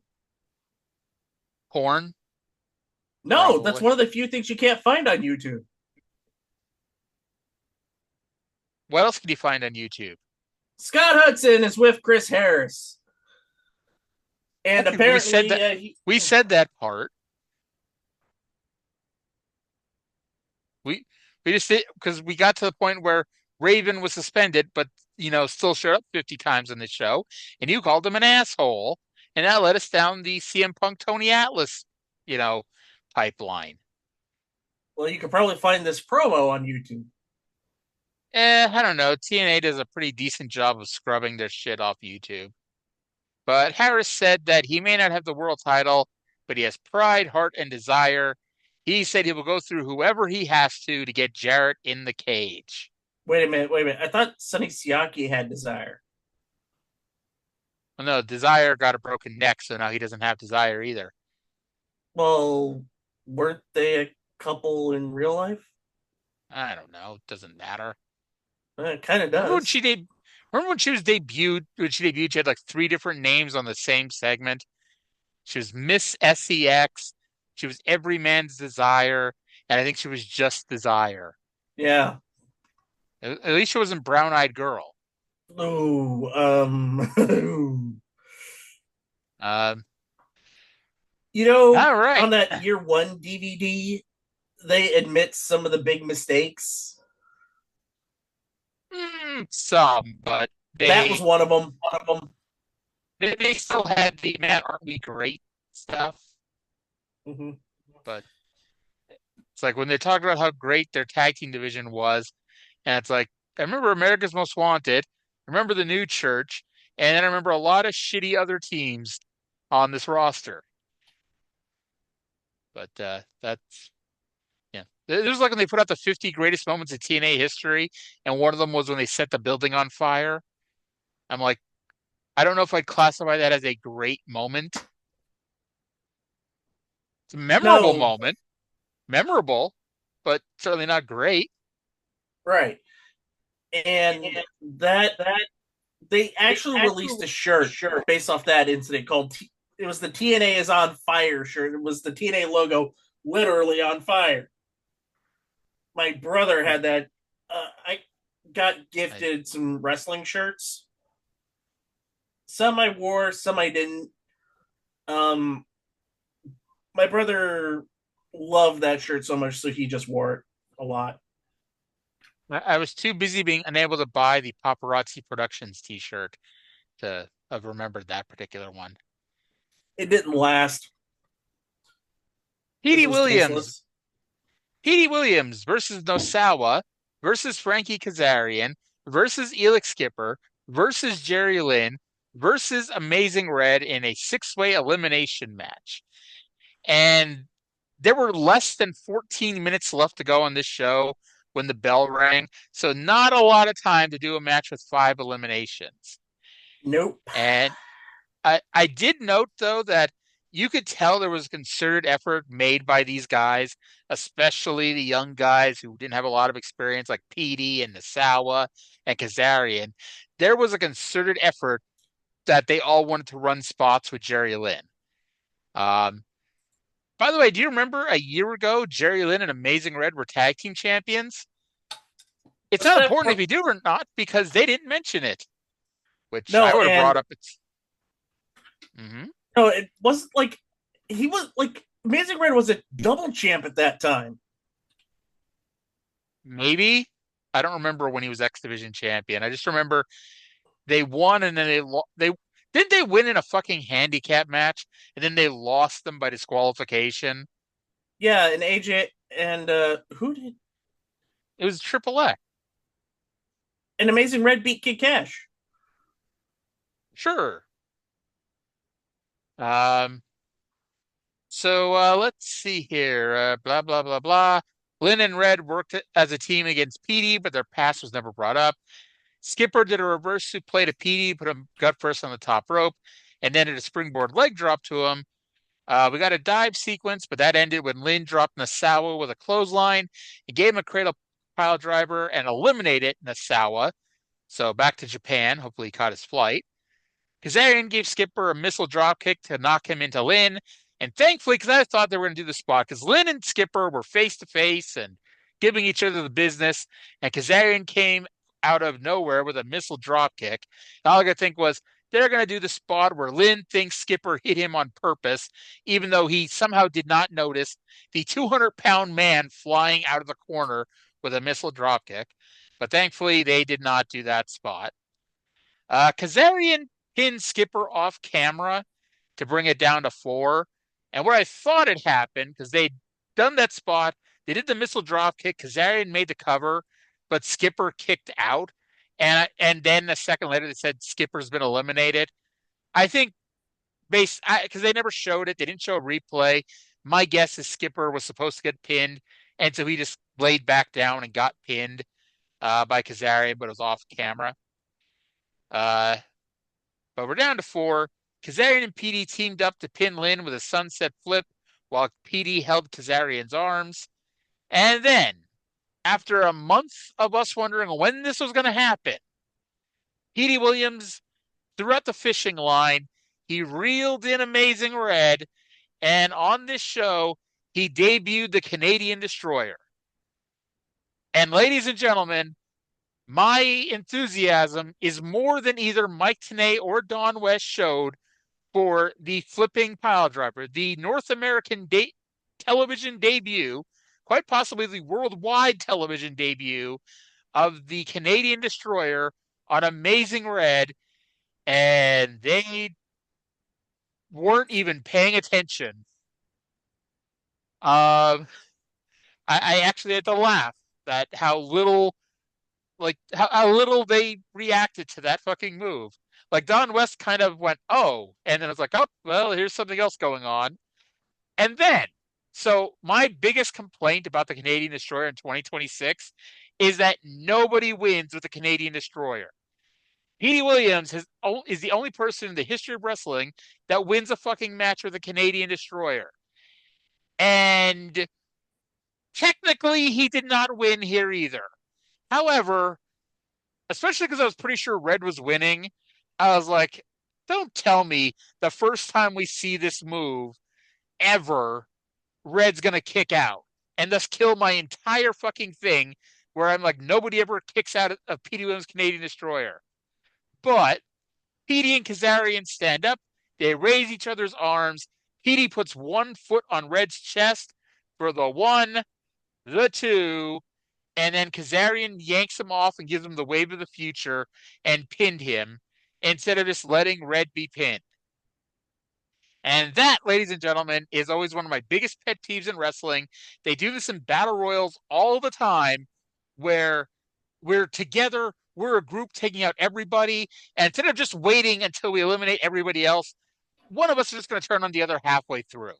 S4: porn.
S5: No,
S4: Probably.
S5: that's one of the few things you can't find on YouTube.
S4: What else can you find on YouTube?
S5: Scott Hudson is with Chris Harris. And
S4: Okay,
S5: apparently...
S4: we said that part. We just did because we got to the point where Raven was suspended, but still showed up 50 times in the show, and you called him an asshole, and that led us down the CM Punk Tony Atlas, pipeline.
S5: Well, you can probably find this promo on YouTube.
S4: I don't know. TNA does a pretty decent job of scrubbing their shit off YouTube. But Harris said that he may not have the world title, but he has pride, heart, and desire. He said he will go through whoever he has to get Jarrett in the cage.
S5: Wait a minute. I thought Sonny Siaki had desire.
S4: Well, no, Desire got a broken neck, so now he doesn't have Desire either.
S5: Well, weren't they a couple in real life?
S4: I don't know. It doesn't matter.
S5: It kind of does.
S4: Remember when she was debuted? When she debuted, she had like 3 different names on the same segment. She was Miss SEX. She was Every Man's Desire, and I think she was just Desire.
S5: Yeah.
S4: At least she wasn't Brown Eyed Girl.
S5: Oh,
S4: all right.
S5: On that year 1 DVD, they admit some of the big mistakes.
S4: Some, but
S5: that was one of them.
S4: They still had the "Man, aren't we great" stuff.
S5: Mm-hmm.
S4: But it's like when they talked about how great their tag team division was, and it's like, I remember America's Most Wanted, I remember the New Church, and then I remember a lot of shitty other teams on this roster. But that's, yeah. There's like when they put out the 50 greatest moments of TNA history, and one of them was when they set the building on fire. I'm like, I don't know if I'd classify that as a great moment. It's a memorable moment. Memorable, but certainly not great.
S5: Right. And that they actually released a shirt based off that incident called it was the TNA is on fire shirt. It was the TNA logo literally on fire. My brother had that. I got gifted some wrestling shirts. Some I wore, some I didn't. My brother loved that shirt so much, so he just wore it a lot.
S4: I was too busy being unable to buy the Paparazzi Productions t-shirt to have remembered that particular one.
S5: It didn't last.
S4: Petey Williams versus NOSAWA versus Frankie Kazarian versus Elix Skipper versus Jerry Lynn versus Amazing Red in a 6-way elimination match. And there were less than 14 minutes left to go on this show when the bell rang. So not a lot of time to do a match with 5 eliminations.
S5: Nope.
S4: And I did note, though, that you could tell there was a concerted effort made by these guys, especially the young guys who didn't have a lot of experience, like Petey and NOSAWA and Kazarian. There was a concerted effort that they all wanted to run spots with Jerry Lynn. By the way, do you remember a year ago, Jerry Lynn and Amazing Red were tag team champions? It's not important if you do or not because they didn't mention it, which I would have brought up.
S5: No, it wasn't like he was like Amazing Red was a double champ at that time.
S4: Maybe. I don't remember when he was X Division champion. I just remember they won and then they didn't they win in a fucking handicap match and then they lost them by disqualification.
S5: Yeah, and AJ and who did?
S4: It was AAA.
S5: And Amazing Red beat Kid Cash.
S4: Sure. So let's see here. Blah blah blah blah. Lynn and Red worked as a team against Petey, but their past was never brought up. Skipper did a reverse suplex to Petey, put him gut first on the top rope, and then did a springboard leg drop to him. We got a dive sequence, but that ended when Lynn dropped NOSAWA with a clothesline. He gave him a cradle pile driver and eliminated NOSAWA. So back to Japan. Hopefully he caught his flight. Kazarian gave Skipper a missile drop kick to knock him into Lynn. And thankfully, because I thought they were going to do the spot, because Lynn and Skipper were face to face and giving each other the business. And Kazarian came out of nowhere with a missile drop kick. And all I could think was, they're going to do the spot where Lynn thinks Skipper hit him on purpose, even though he somehow did not notice the 200-pound man flying out of the corner with a missile drop kick. But thankfully, they did not do that spot. Kazarian pinned Skipper off camera to bring it down to 4. And what I thought had happened, because they'd done that spot, they did the missile drop kick, Kazarian made the cover, but Skipper kicked out. And then a second later, they said Skipper's been eliminated. I think, because they never showed it, they didn't show a replay. My guess is Skipper was supposed to get pinned, and so he just laid back down and got pinned by Kazarian, but it was off camera. But we're down to 4. Kazarian and Petey teamed up to pin Lynn with a sunset flip while Petey held Kazarian's arms. And then, after a month of us wondering when this was going to happen, Petey Williams threw out the fishing line. He reeled in Amazing Red. And on this show, he debuted the Canadian Destroyer. And ladies and gentlemen, my enthusiasm is more than either Mike Tenay or Don West showed for the flipping pile driver, the North American television debut, quite possibly the worldwide television debut of the Canadian Destroyer on Amazing Red, and they weren't even paying attention. I actually had to laugh at how little they reacted to that fucking move. Like Don West kind of went, oh, and then it's like, oh, well, here's something else going on. And then, so my biggest complaint about the Canadian Destroyer in 2026 is that nobody wins with the Canadian Destroyer. Petey Williams is the only person in the history of wrestling that wins a fucking match with a Canadian Destroyer. And technically, he did not win here either. However, especially because I was pretty sure Red was winning, I was like, don't tell me the first time we see this move ever, Red's going to kick out and thus kill my entire fucking thing where I'm like, nobody ever kicks out of Petey Williams' Canadian Destroyer. But Petey and Kazarian stand up. They raise each other's arms. Petey puts one foot on Red's chest for the 1, the 2, and then Kazarian yanks him off and gives him the wave of the future and pinned him instead of just letting Red be pinned. And that, ladies and gentlemen, is always one of my biggest pet peeves in wrestling. They do this in battle royals all the time where we're together we're a group taking out everybody, and instead of just waiting until we eliminate everybody else, one of us is just going to turn on the other halfway through.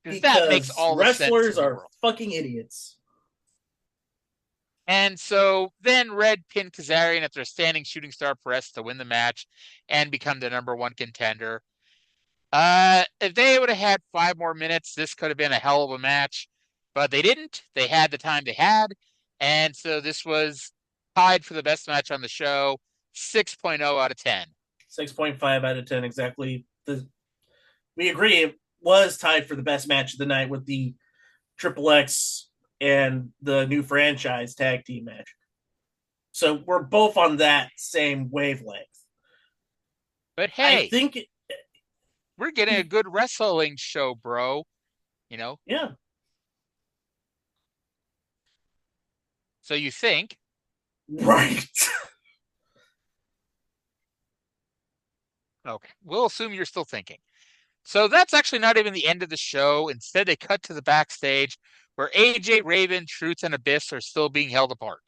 S4: Because that makes
S5: Because
S4: all the sense
S5: wrestlers
S4: in the
S5: are
S4: world.
S5: fucking idiots.
S4: And so then Red pinned Kazarian after a standing shooting star press to win the match and become the #1 contender. If they would have had 5 more minutes, this could have been a hell of a match, but they didn't. They had the time they had, and so this was tied for the best match on the show, 6.0 out of 10.
S5: 6.5 out of 10, exactly. We agree it was tied for the best match of the night with the Triple X and the new franchise tag team match. So we're both on that same wavelength.
S4: But hey,
S5: I think
S4: we're getting a good wrestling show, bro. You know?
S5: Yeah.
S4: So you think?
S5: Right.
S4: Okay. We'll assume you're still thinking. So that's actually not even the end of the show. Instead, they cut to the backstage where AJ, Raven, Truth, and Abyss are still being held apart.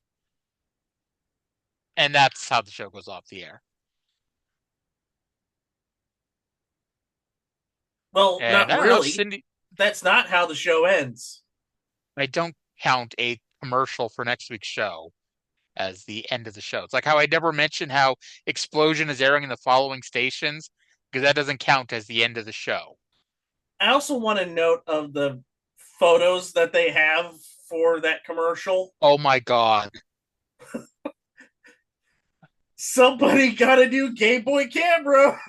S4: And that's how the show goes off the air.
S5: Well,
S4: And
S5: not really. That's not how the show ends.
S4: I don't count a commercial for next week's show as the end of the show. It's like how I never mention how Explosion is airing in the following stations, because that doesn't count as the end of the show.
S5: I also want to note of the photos that they have for that commercial.
S4: Oh my God.
S5: Somebody got a new Game Boy camera.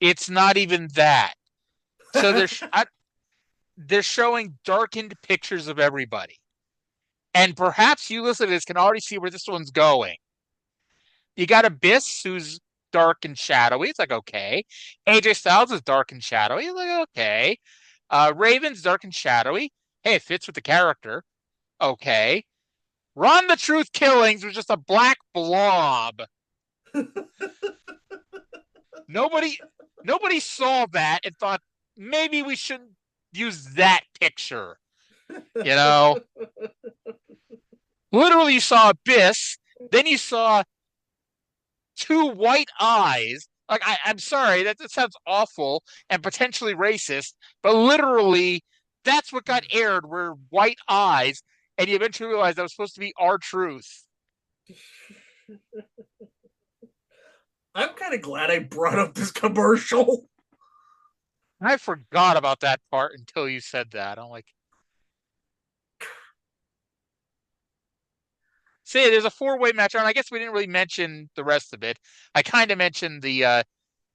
S4: It's not even that. So they're showing darkened pictures of everybody. And perhaps you listeners can already see where this one's going. You got Abyss, who's dark and shadowy. It's like, okay. AJ Styles is dark and shadowy. It's like, okay. Raven's dark and shadowy. Hey, it fits with the character. Okay. Ron the Truth Killings was just a black blob. Nobody saw that and thought maybe we shouldn't use that picture. You know? Literally, you saw Abyss, then you saw 2 white eyes. Like, I'm sorry, that sounds awful and potentially racist, but literally, that's what got aired, were white eyes, and you eventually realized that was supposed to be R-Truth.
S5: I'm kind of glad I brought up this commercial.
S4: I forgot about that part until you said that. I'm like, say there's a 4-way match on. I guess we didn't really mention the rest of it. I kind of mentioned the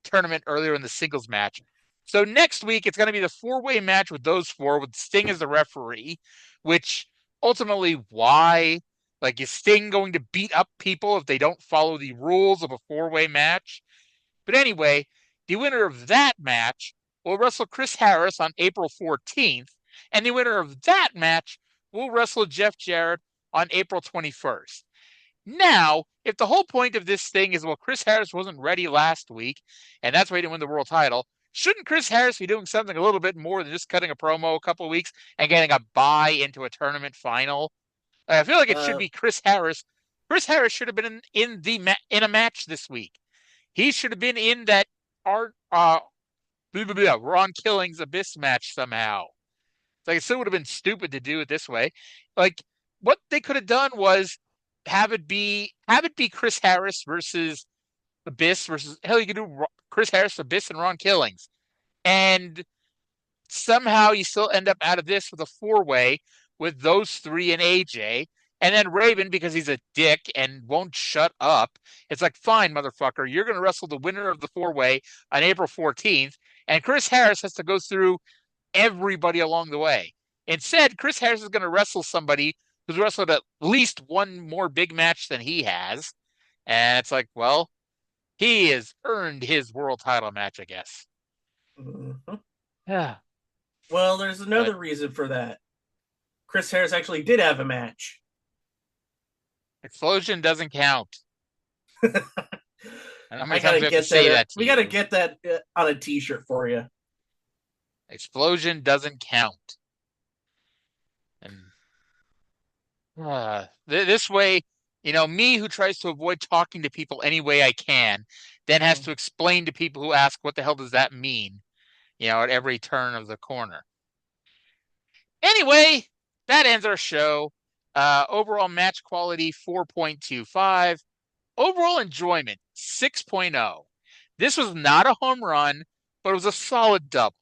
S4: tournament earlier in the singles match. So next week, it's going to be the 4-way match with those 4, with Sting as the referee, which ultimately, why? Like, is Sting going to beat up people if they don't follow the rules of a 4-way match? But anyway, the winner of that match will wrestle Chris Harris on April 14th, and the winner of that match will wrestle Jeff Jarrett on April 21st. Now, if the whole point of this thing is, well, Chris Harris wasn't ready last week, and that's why he didn't win the world title, shouldn't Chris Harris be doing something a little bit more than just cutting a promo a couple of weeks and getting a bye into a tournament final? I feel like it should be Chris Harris. Chris Harris should have been in a match this week. He should have been in that Ron Killings Abyss match somehow. It's like, it still would have been stupid to do it this way. Like, what they could have done was have it be Chris Harris versus Abyss versus, hell, you could do Chris Harris, Abyss, and Ron Killings, and somehow you still end up out of this with a 4-way with those 3 and AJ, and then Raven, because he's a dick and won't shut up. It's like, fine, motherfucker, you're going to wrestle the winner of the 4-way on April 14th, and Chris Harris has to go through everybody along the way. Instead, Chris Harris is going to wrestle somebody who's wrestled at least one more big match than he has. And it's like, well, he has earned his world title match, I guess.
S5: Mm-hmm.
S4: Yeah.
S5: Well, there's another reason for that. Chris Harris actually did have a match.
S4: Explosion doesn't count.
S5: I gotta get that. We gotta get that on a T-shirt for you.
S4: Explosion doesn't count. And this way, You know, me who tries to avoid talking to people any way I can, then has to explain to people who ask, what the hell does that mean? You know, at every turn of the corner. Anyway, that ends our show. Overall match quality 4.25. Overall enjoyment 6.0. This was not a home run, but it was a solid double.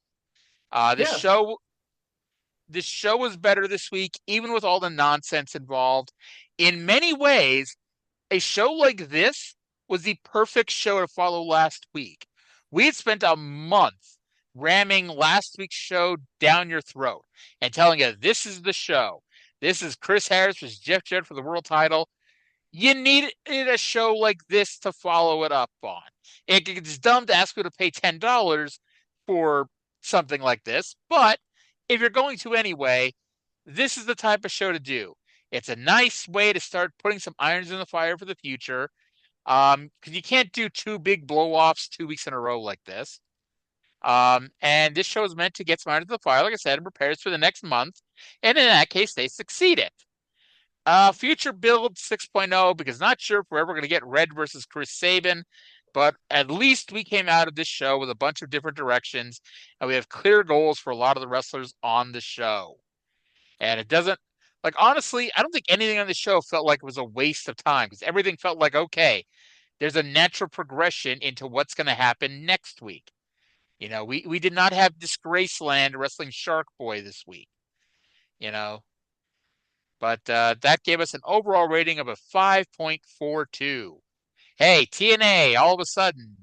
S4: This show was better this week, even with all the nonsense involved. In many ways, a show like this was the perfect show to follow last week. We had spent a month ramming last week's show down your throat and telling you this is the show. This is Chris Harris versus Jeff Jarrett for the world title. You needed a show like this to follow it up on. It's dumb to ask you to pay $10 for something like this, but if you're going to anyway, this is the type of show to do. It's a nice way to start putting some irons in the fire for the future, because you can't do two big blow-offs 2 weeks in a row like this. And this show is meant to get some irons in the fire, like I said, and prepares for the next month. And in that case, they succeeded. Future build 6.0, because not sure if we're ever going to get Red versus Chris Sabin, but at least we came out of this show with a bunch of different directions, and we have clear goals for a lot of the wrestlers on the show. And it doesn't, like, honestly, I don't think anything on the show felt like it was a waste of time, because everything felt like, okay, there's a natural progression into what's going to happen next week. You know, we did not have Disgraceland wrestling Shark Boy this week, you know. But that gave us an overall rating of a 5.42. Hey, TNA, all of a sudden,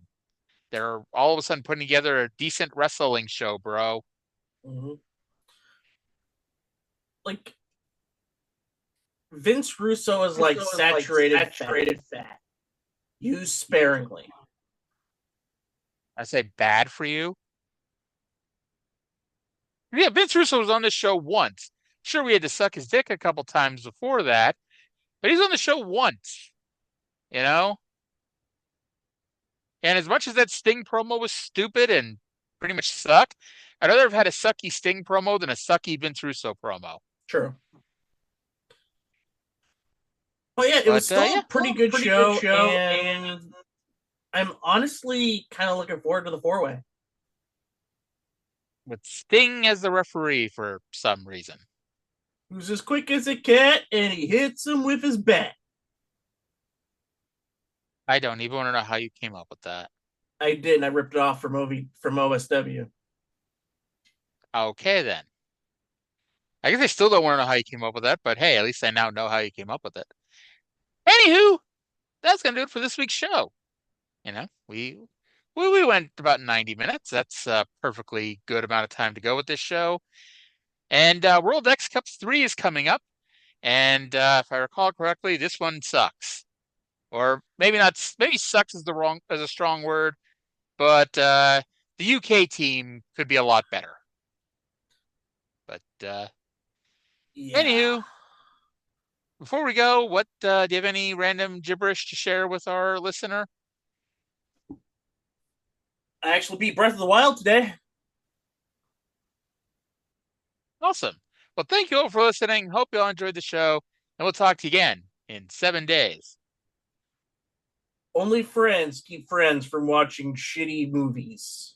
S4: they're all of a sudden putting together a decent wrestling show, bro.
S5: Mm-hmm. Like, Vince Russo is like saturated fat. Use sparingly.
S4: I say bad for you. Yeah, Vince Russo was on this show once. Sure, we had to suck his dick a couple times before that, but he's on the show once, you know? And as much as that Sting promo was stupid and pretty much sucked, I'd rather have had a sucky Sting promo than a sucky Vince Russo promo.
S5: True. Well, yeah, it was still a pretty good show, and I'm honestly kind of looking forward to the four-way.
S4: With Sting as the referee for some reason.
S5: Who's as quick as a cat, and he hits him with his bat.
S4: I don't even want to know how you came up with that.
S5: I didn't. I ripped it off from OSW.
S4: Okay, then. I guess I still don't want to know how you came up with that, but hey, at least I now know how you came up with it. Anywho, that's going to do it for this week's show. You know, we went about 90 minutes. That's a perfectly good amount of time to go with this show. And World X Cup 3 is coming up. And if I recall correctly, this one sucks. Or maybe not, maybe sucks is a strong word, but the UK team could be a lot better. But anywho, before we go, what do you have any random gibberish to share with our listener?
S5: I actually beat Breath of the Wild today.
S4: Awesome. Well, thank you all for listening. Hope you all enjoyed the show, and we'll talk to you again in 7 days.
S5: Only friends keep friends from watching shitty movies.